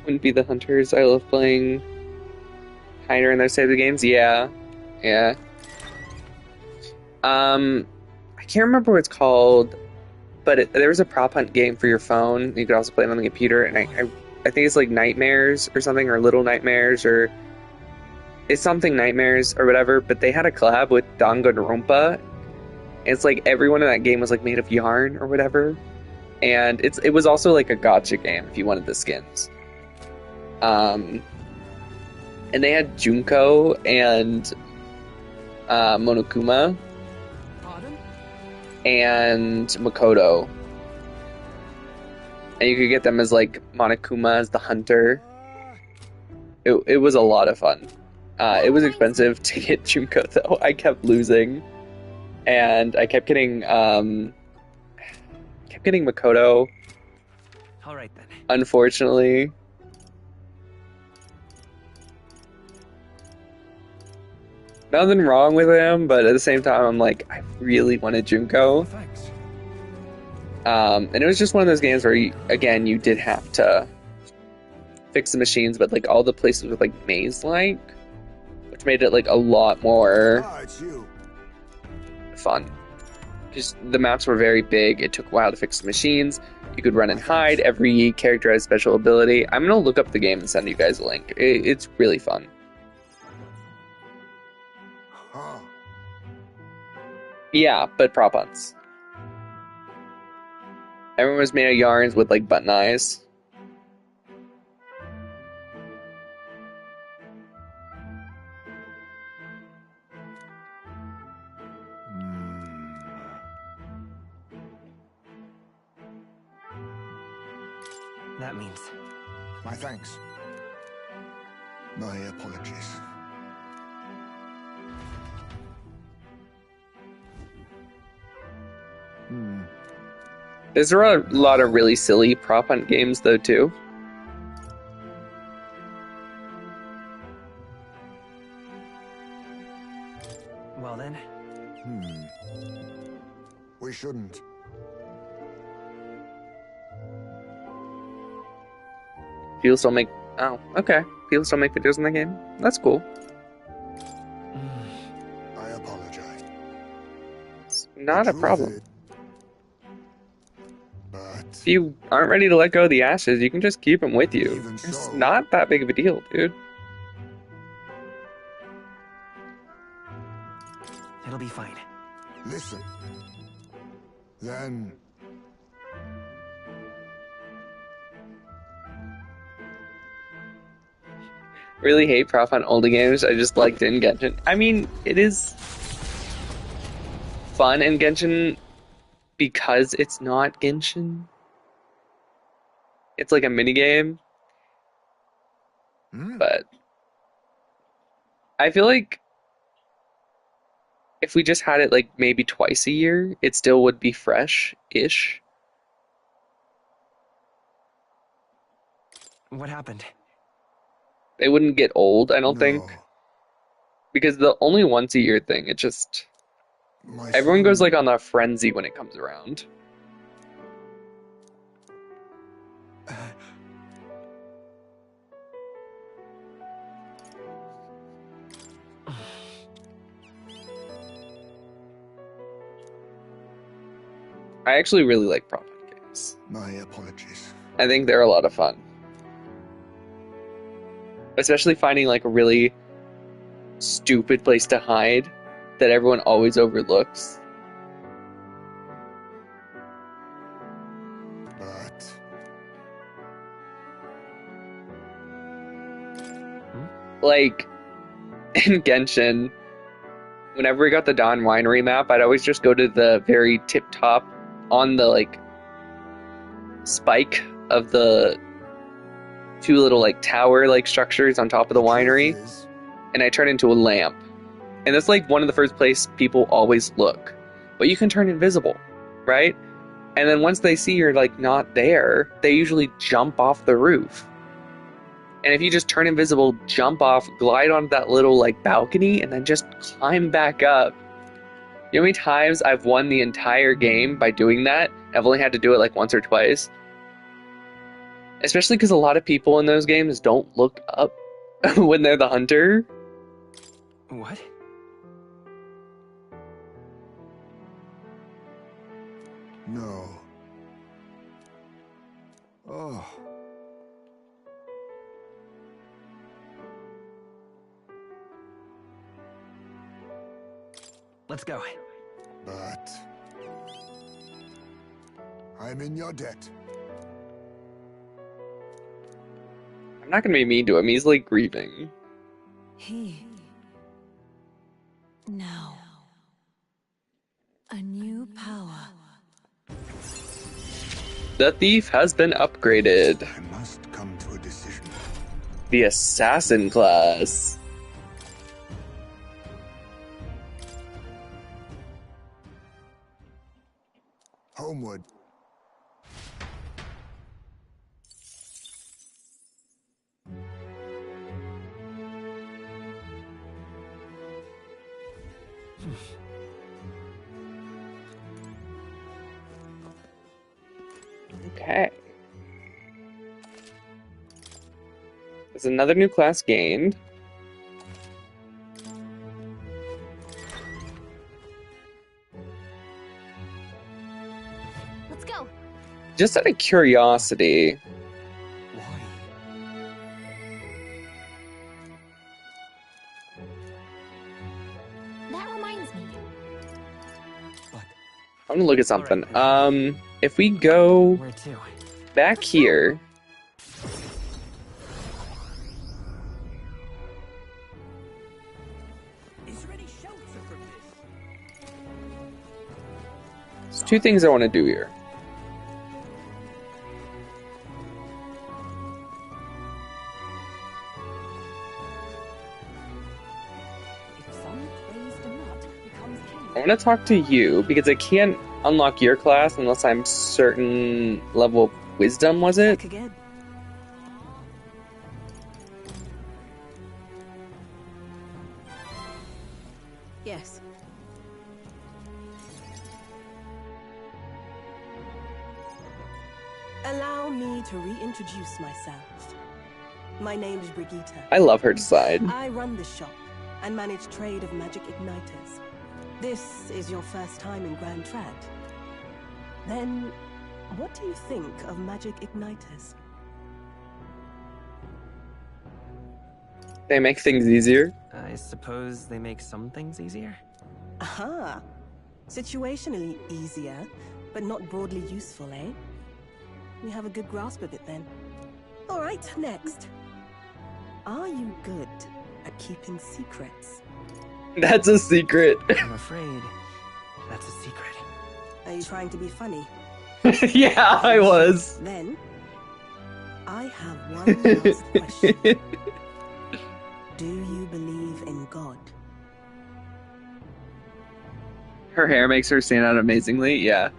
wouldn't be the hunters. I love playing hider in those types of games. Yeah. I can't remember what it's called, but there was a prop hunt game for your phone. You could also play it on the computer, and I think it's like Nightmares or something, or Little Nightmares, or it's something Nightmares or whatever. But they had a collab with Danganronpa. It's like everyone in that game was like made of yarn or whatever. And it was also like a gacha game if you wanted the skins. And they had Junko and Monokuma. Pardon? And Makoto. And you could get them as like Monokuma as the hunter. It was a lot of fun. It was expensive to get Junko though. I kept losing. And I kept getting Makoto. All right then. Unfortunately. Nothing wrong with him, but at the same time, I'm like, I really wanted Junko. Thanks. And it was just one of those games where, you did have to fix the machines, but like all the places were like maze-like, which made it like a lot more fun. Because the maps were very big. It took a while to fix the machines. You could run and hide. Every character has special ability. I'm gonna look up the game and send you guys a link. It's really fun. Yeah, but prop hunts. Everyone was made of yarns with like button eyes. That means... My thanks. My apologies. There's a lot of really silly prop hunt games though too. Well then. We shouldn't. People still make... Oh, okay. People still make videos in the game? That's cool. I apologize. It's not a problem. But If you aren't ready to let go of the ashes, you can just keep them with you. Even It's so- not that big of a deal, dude. It'll be fine. listen. Then Really hate Prof on older games. I just liked it in Genshin. I mean, it is fun in Genshin because it's not Genshin. It's like a mini game, but I feel like if we just had it like maybe twice a year, it still would be fresh-ish. What happened? They wouldn't get old, I don't no, think, because the only once a year thing, it just my everyone goes son- like on the frenzy when it comes around. I actually really like Prop games. My apologies. I think they're a lot of fun. Especially finding like a really stupid place to hide that everyone always overlooks. But Like in Genshin, whenever we got the Dawn Winery map, I'd always just go to the very tip top on the like spike of the two little like tower like structures on top of the winery, is, and I turn into a lamp. And that's like one of the first place people always look. But you can turn invisible, right? And then once they see you're like not there, they usually jump off the roof. And if you just turn invisible, jump off, glide onto that little like balcony, and then just climb back up. You know how many times I've won the entire game by doing that? I've only had to do it like once or twice. Especially because a lot of people in those games don't look up when they're the hunter. What? no. Oh, Let's go. but I'm in your debt. I'm not gonna be mean to him, he's like grieving. He. Now. A new power. The thief has been upgraded. I must come to a decision. The assassin class. Homeward. Okay. There's another new class gained. Let's go. Just out of curiosity, That reminds me. I'm gonna look at something. If we go Where to? back here, Is there any shelter from this? there's two things I want to do here. If some raised a nut becomes king. I want to talk to you because I can't unlock your class unless I'm certain level of wisdom, was it? Back again. Yes. Allow me to reintroduce myself. My name is Brigitte. I love her design. I run the shop and manage trade of magic igniters. This is your first time in Grand Trad. Then, what do you think of magic igniters? They make things easier. I suppose they make some things easier? Aha! Situationally easier, but not broadly useful, eh? You have a good grasp of it then. Alright, next. Are you good at keeping secrets? That's a secret. I'm afraid that's a secret. Are you trying to be funny? Yeah, I was. Then, I have one last question. Do you believe in God? Her hair makes her stand out amazingly, yeah.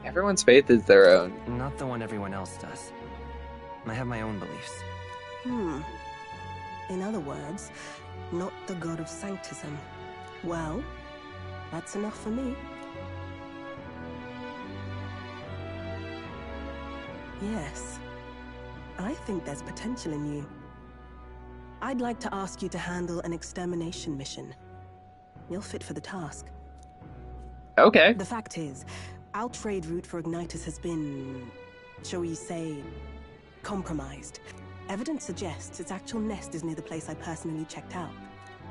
Everyone's faith is their own. Not the one everyone else does. I have my own beliefs. In other words, not the god of sanctism. Well, that's enough for me. Yes. I think there's potential in you. I'd like to ask you to handle an extermination mission. You'll fit for the task. Okay. The fact is, our trade route for Ignitus has been, shall we say, compromised. Evidence suggests its actual nest is near the place I personally checked out.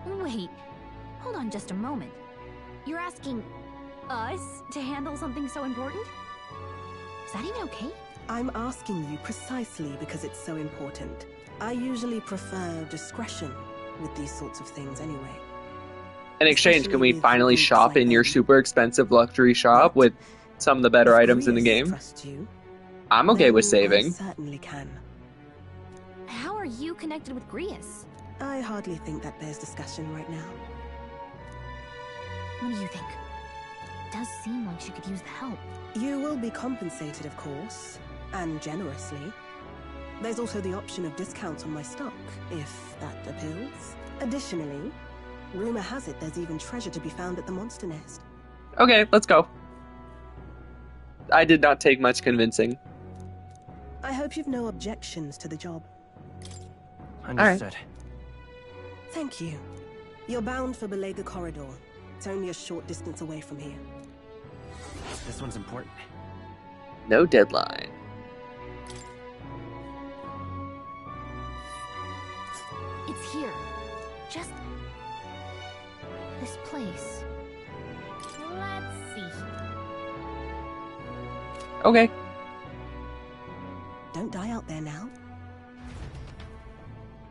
Wait, hold on just a moment. You're asking us to handle something so important? Is that even okay? I'm asking you precisely because it's so important. I usually prefer discretion with these sorts of things anyway. In exchange, can we finally shop in your super expensive luxury shop with some of the better items in the game? I'm okay with saving. I certainly can. How are you connected with Grius? I hardly think that bears discussion right now. What do you think? It does seem like she could use the help. You will be compensated, of course, and generously. There's also the option of discounts on my stock, if that appeals. Additionally, rumor has it there's even treasure to be found at the monster nest. Okay, let's go. I did not take much convincing. I hope you've no objections to the job. Understood. Thank you. You're bound for Belega Corridor. It's only a short distance away from here. This one's important. No deadline. It's here. Just this place. Let's see. Okay. Don't die out there now.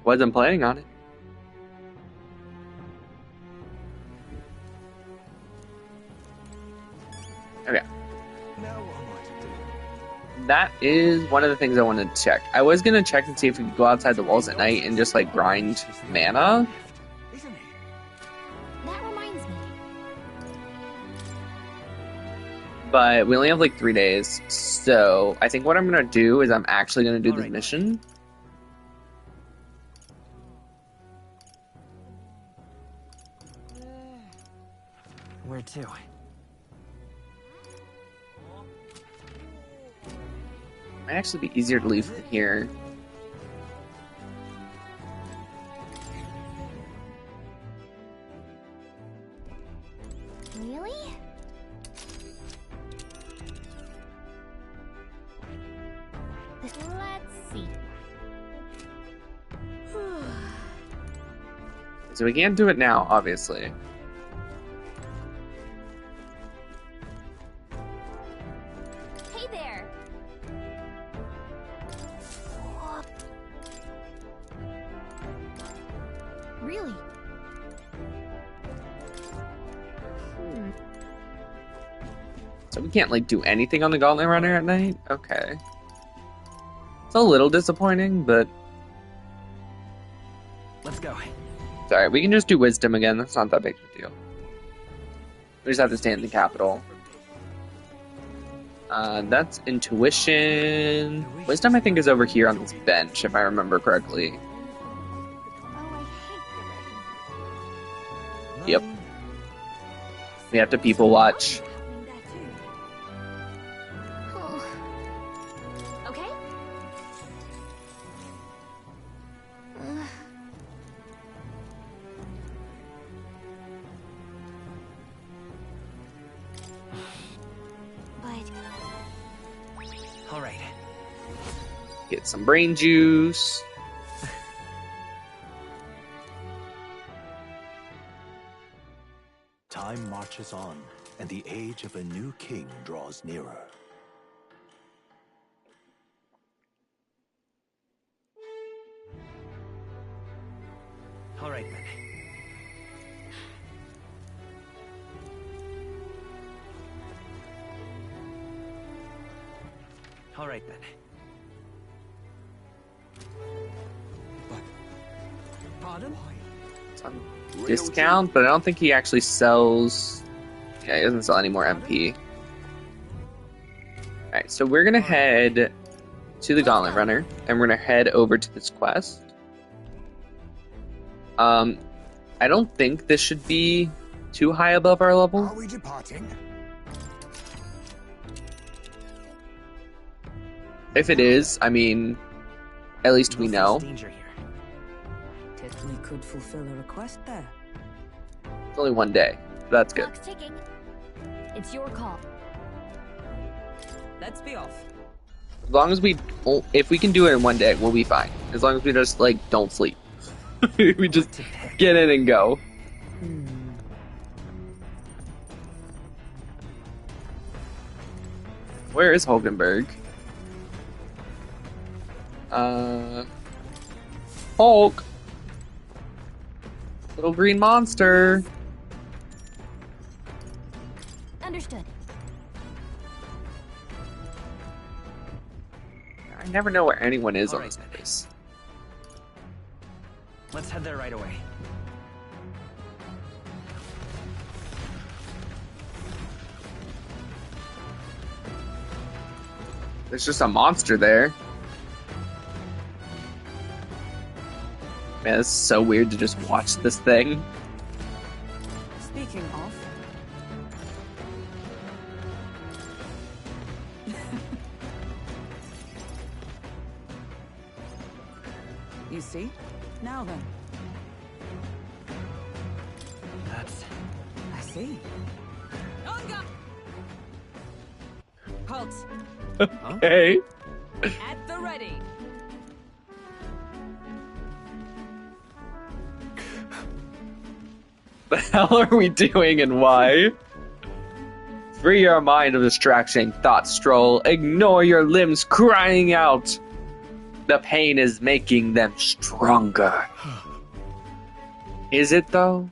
Wasn't planning on it. Okay. That is one of the things I wanted to check. I was gonna check and see if we could go outside the walls at night and just like grind mana. That reminds me. But we only have like 3 days, so I think what I'm gonna do is I'm actually gonna do this mission. Where to? Might actually be easier to leave from here. Really? Let's see. So we can't do it now, obviously. Hey there. Really? So we can't like do anything on the Gauntlet Runner at night? Okay. It's a little disappointing, but let's go. It's alright, we can just do Wisdom again. That's not that big of a deal. We just have to stay in the capital. That's Intuition. Wisdom, I think, is over here on this bench, if I remember correctly. Yep. We have to people watch. Get some brain juice. Time marches on, and the age of a new king draws nearer. All right, then. All right, then. Pardon? It's on discount, but I don't think he actually sells... Yeah, he doesn't sell any more MP. Alright, so we're gonna head to the Gauntlet Runner, and we're gonna head over to this quest. I don't think this should be too high above our level. Are we departing? If it is, I mean, at least we know. We could fulfill a request there. It's only one day. That's good. Clock's ticking. It's your call. Let's be off. As long as if we can do it in one day, we'll be fine. As long as we just, like, don't sleep. We just get in and go. Where is Hulkenberg? Hulk! Little green monster! Understood. I never know where anyone is on this place. Let's head there right away. There's just a monster there. Man, it's so weird to just watch this thing. Speaking of... You see? Now then. That's... I see. Onga! Halt! Hey. At the ready. The hell are we doing and why? Free your mind of distraction, thought stroll. Ignore your limbs crying out. The pain is making them stronger. Is it though?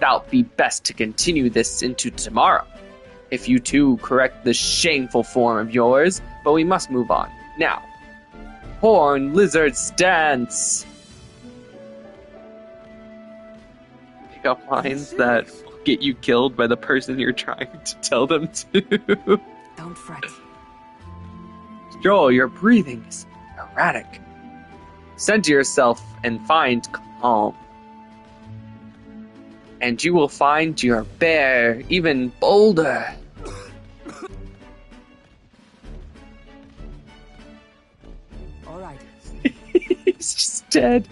Thou'lt be best to continue this into tomorrow. If you too correct this shameful form of yours, but we must move on. Now, horn lizard stance. Pick up lines that get you killed by the person you're trying to tell them to. Don't fret. Joel, your breathing is erratic. Center yourself and find calm. And you will find your bear even bolder. All right. He's just dead.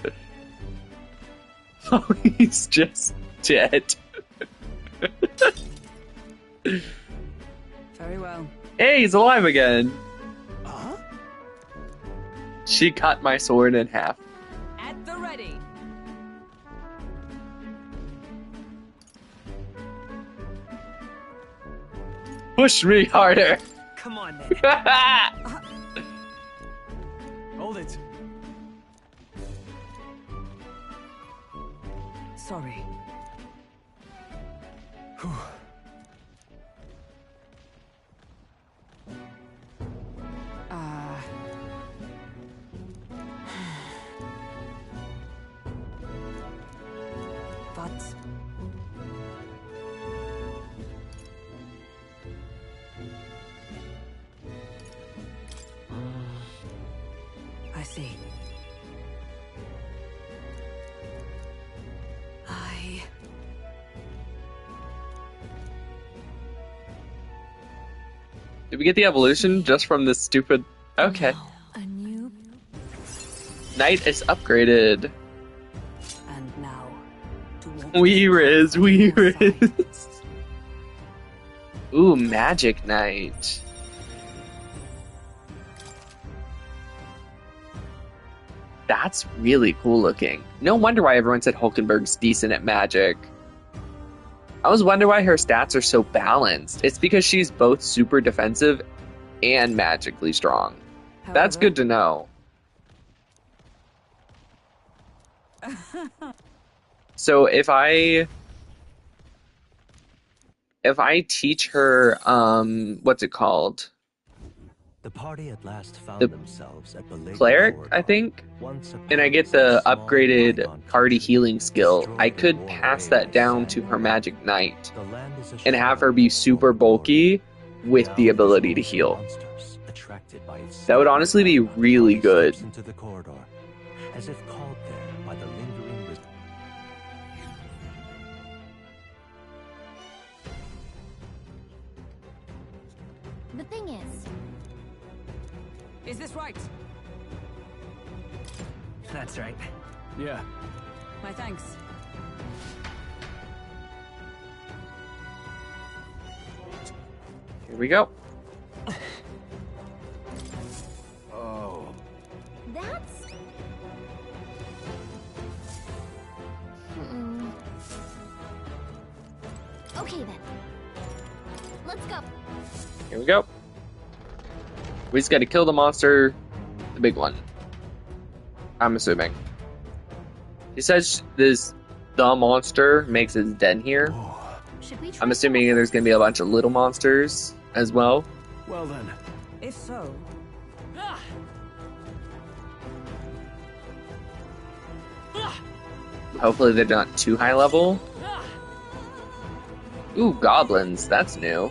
Oh, he's just dead. Very well. Hey, he's alive again. Huh? She cut my sword in half. At the ready. Push me harder. Come on, then. Hold it. Sorry. But... I see. Did we get the evolution just from this stupid... Okay. A new... Knight is upgraded. And now... We riz. Ooh, Magic Knight. That's really cool looking. No wonder why everyone said Hulkenberg's decent at magic. I was wondering why her stats are so balanced. It's because she's both super defensive and magically strong. That's good to know. So if I teach her what's it called? The party at last found The themselves at the cleric, I think, and I get the upgraded party healing skill. I could pass that down to her magic knight and have her be super bulky with the ability to heal. That would honestly be really good. Into the corridor, as if called there by the lingering. The thing is this right? That's right. Yeah. My thanks. Here we go. Oh. That's... Okay then. Let's go. Here we go. We just gotta kill the monster, the big one. I'm assuming. He says the monster makes its den here. I'm assuming there's gonna be a bunch of little monsters as well. Well then. If so... Hopefully they're not too high level. Ooh, goblins. That's new.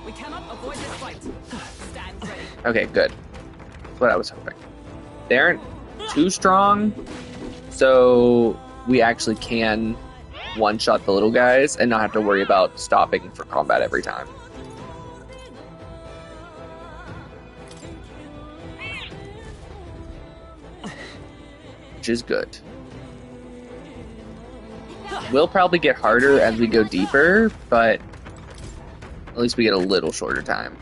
We cannot avoid this fight. Stand ready. Okay, good. That's what I was hoping. They aren't too strong, so we actually can one-shot the little guys and not have to worry about stopping for combat every time. Which is good. Will probably get harder as we go deeper, but at least we get a little shorter time.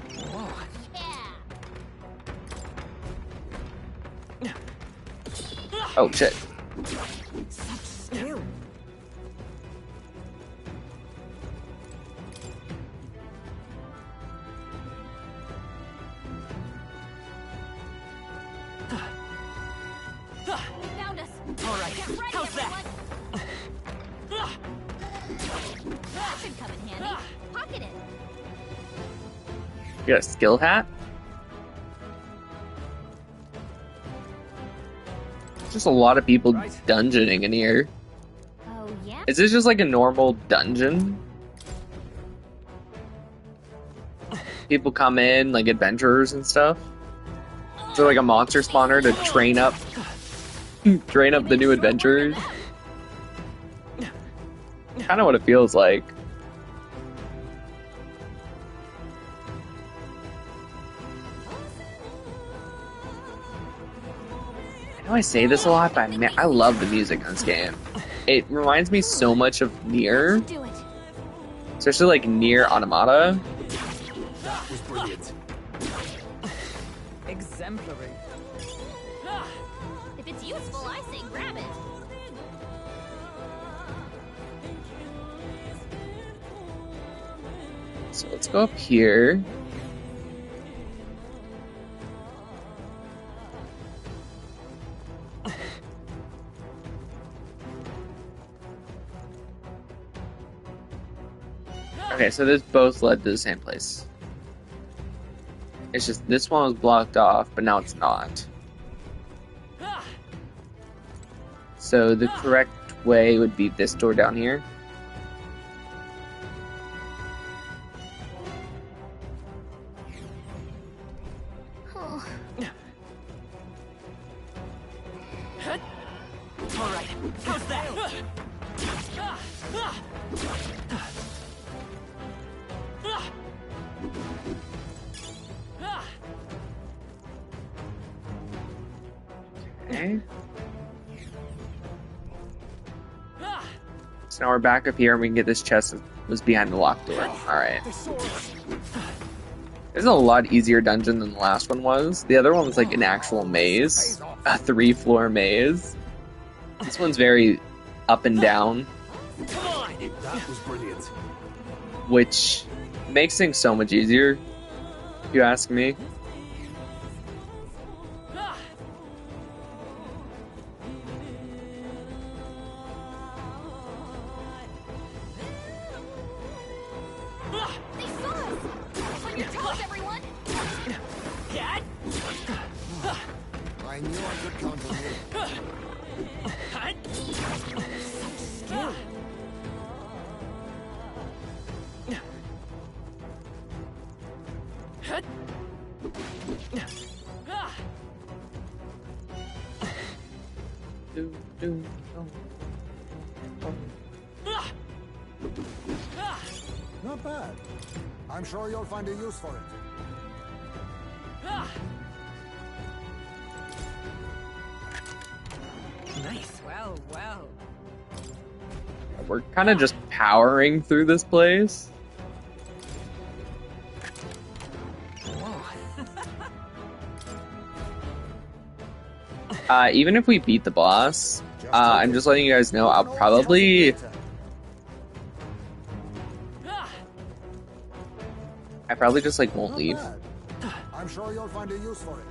Oh shit. Such skill. Found us. All right. Get ready, How's that? That should come in handy. Pocket it. You got a skill hat? Just a lot of people dungeoning in here. Oh yeah? Is this just like a normal dungeon? People come in, like adventurers and stuff? Is there like a monster spawner to train up the new adventurers? Kind of what it feels like. I know I say this a lot, but man, I love the music in this game. It reminds me so much of Nier, especially like Nier Automata. That was brilliant. Exemplary. If it's useful, I say grab it. So let's go up here. Okay, so this both led to the same place. It's just this one was blocked off, but now it's not. So the correct way would be this door down here. Oh. All right. How's that? Okay. So now we're back up here and we can get this chest that was behind the locked door. Alright. This is a lot easier dungeon than the last one was. The other one was like an actual maze, a 3-floor maze. This one's very up and down. Come on! That was brilliant. Which makes things so much easier, if you ask me. They saw us! On your toes, everyone! I knew I could count on you. Skill. Not bad. I'm sure you'll find a use for it. Nice. Well, well. We're kind of just powering through this place. Even if we beat the boss, I'm just letting you guys know I'll probably... I probably just like won't leave. I'm sure you'll find a use for it.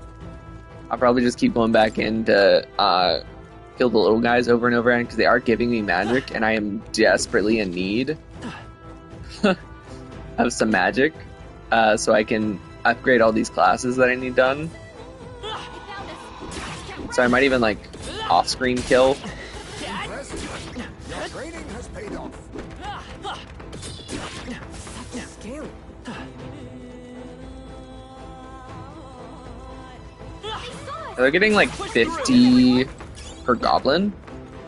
I'll probably just keep going back in to kill the little guys over and over again because they are giving me magic and I am desperately in need of some magic so I can upgrade all these classes that I need done. So I might even like off-screen kill. Impressive. Your training has paid off. Skill. They're getting like 50 per goblin,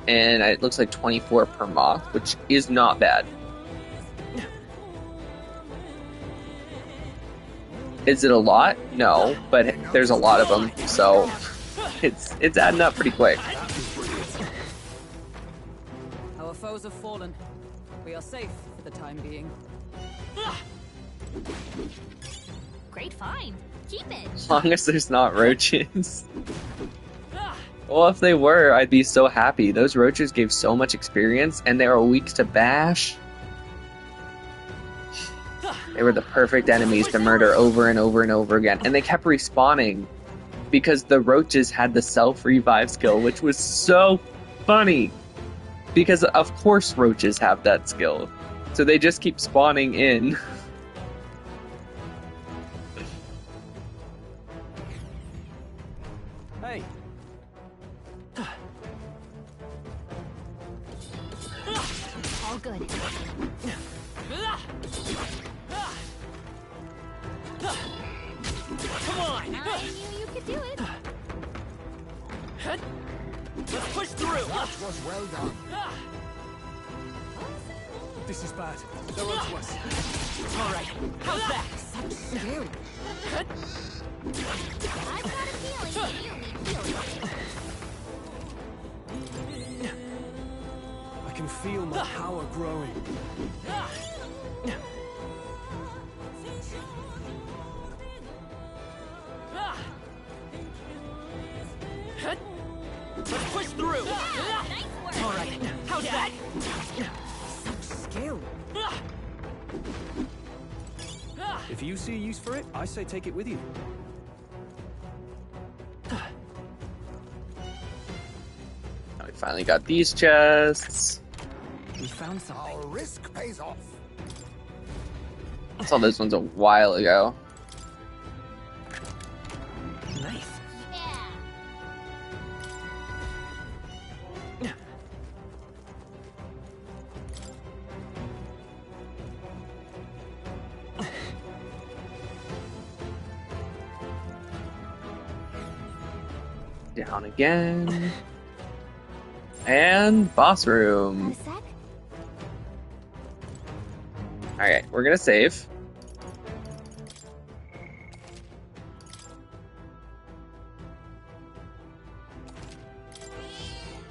and it looks like 24 per moth, which is not bad. Is it a lot? No, but there's a lot of them, so it's adding up pretty quick. Our foes have fallen. We are safe for the time being. Great find. Keep it. As long as there's not roaches. Well, if they were, I'd be so happy. Those roaches gave so much experience, and they are weak to bash. They were the perfect enemies to murder over and over and over again. And they kept respawning because the roaches had the self-revive skill, which was so funny. Because of course roaches have that skill. So they just keep spawning in. Hey. All good. Come on! I knew you could do it. Let's push through! That was well done. This is bad. They're onto us. Alright, how's that? Skill. I've got a feeling you need healing. I can feel my power growing. Let's push through! Nice work. Alright, how's that? Skill. If you see a use for it, I say take it with you. Now we finally got these chests. We found something. Our risk pays off. I saw those ones a while ago. Nice. Yeah. Down again. And boss room. A sec? Alright, we're gonna save.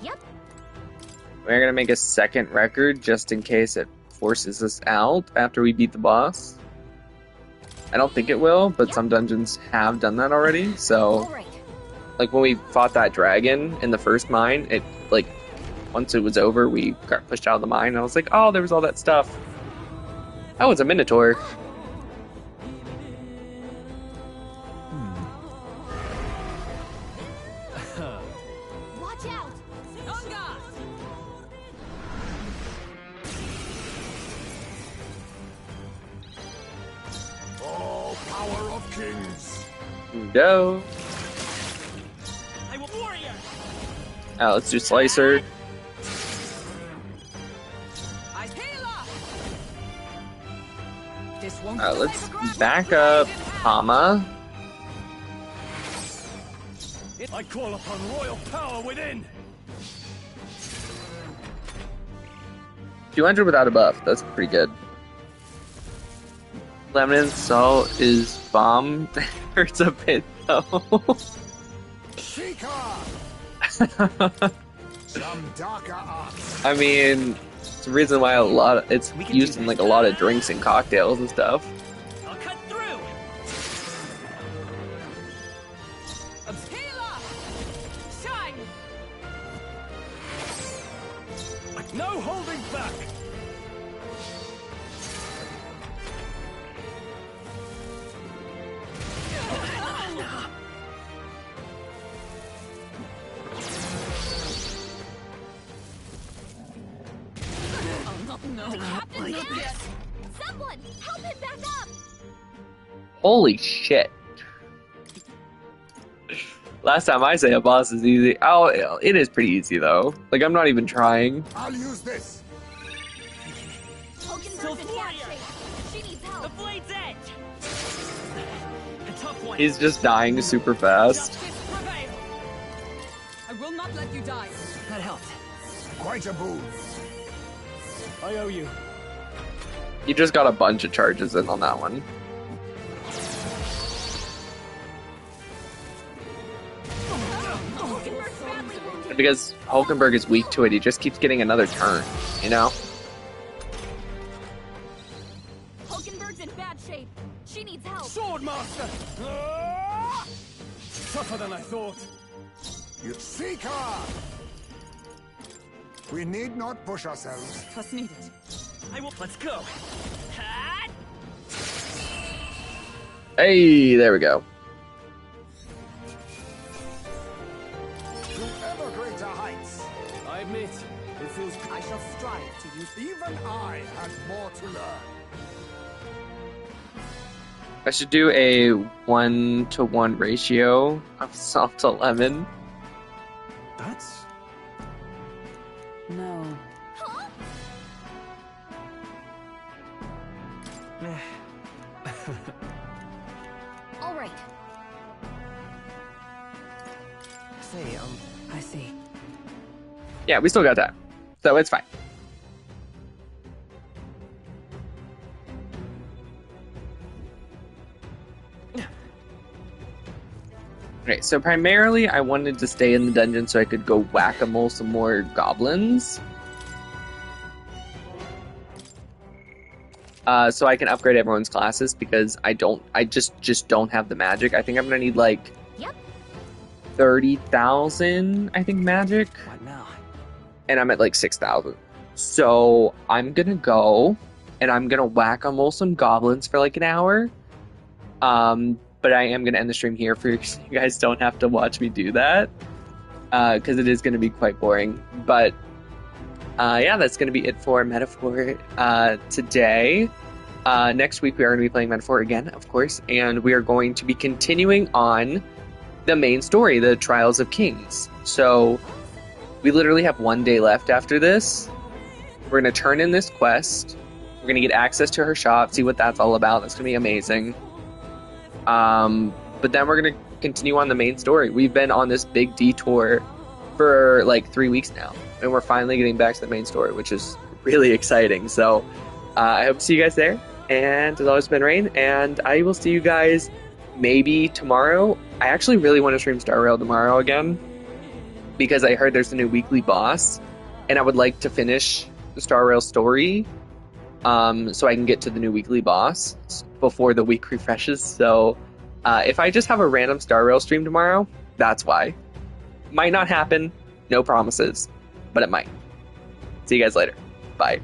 Yep. We're gonna make a second record just in case it forces us out after we beat the boss. I don't think it will, but some dungeons have done that already. So, like when we fought that dragon in the first mine, it like once it was over, we got pushed out of the mine. And I was like, oh, there was all that stuff. Oh, it's a minotaur. Watch out! Oh, power of kings! Go. I will warrior. Let's do Slicer. Let's back up Hama. I call upon royal power within. 200 without a buff. That's pretty good. Lemon and salt is bomb. Hurts a bit though. Some darker arts. I mean, it's the reason why it's used in like a lot of drinks and cocktails and stuff. I'll cut through. Shine. No holding back. Someone help him back up! Holy shit. Last time I say a boss is easy. Oh, it is pretty easy though. Like, I'm not even trying. I'll use this. Still she needs help. The blade's edge. A tough one. He's just dying super fast. I will not let you die. That helped. Quite a boon. I owe you. You just got a bunch of charges in on that one. And because Hulkenberg is weak to it, he just keeps getting another turn, you know? Hulkenberg's in bad shape. She needs help. Swordmaster! Tougher than I thought. You seek her! We need not push ourselves. Trust needed. I will. Let's go. Hey, there we go. To ever greater heights. I admit, it feels. I shall strive to use. Even I had more to learn. I should do a 1-to-1 ratio of salt to lemon. That's. No. Huh? All right. Say, I see. Yeah, we still got that. So it's fine. Okay, so primarily I wanted to stay in the dungeon so I could go whack-a-mole some more goblins. So I can upgrade everyone's classes because I just don't have the magic. I think I'm gonna need like 30,000, I think, magic. what now? And I'm at like 6,000. So I'm gonna go and I'm gonna whack-a-mole some goblins for like an hour. But I am gonna end the stream here for you guys don't have to watch me do that. Because it is gonna be quite boring. But yeah, that's gonna be it for Metaphor today. Next week we are gonna be playing Metaphor again, of course, and we are going to be continuing on the main story, the Trials of Kings. So we literally have one day left after this. We're gonna turn in this quest. We're gonna get access to her shop, see what that's all about. That's gonna be amazing. But then we're gonna continue on the main story. We've been on this big detour for like 3 weeks now, and we're finally getting back to the main story, which is really exciting. So I hope to see you guys there. And as always, been Rain, and I will see you guys maybe tomorrow. I actually really want to stream Star Rail tomorrow again because I heard there's a new weekly boss, and I would like to finish the Star Rail story so I can get to the new weekly boss. before the week refreshes. So if I just have a random Star Rail stream tomorrow, that's why. Might not happen, no promises, but it might. See you guys later. Bye.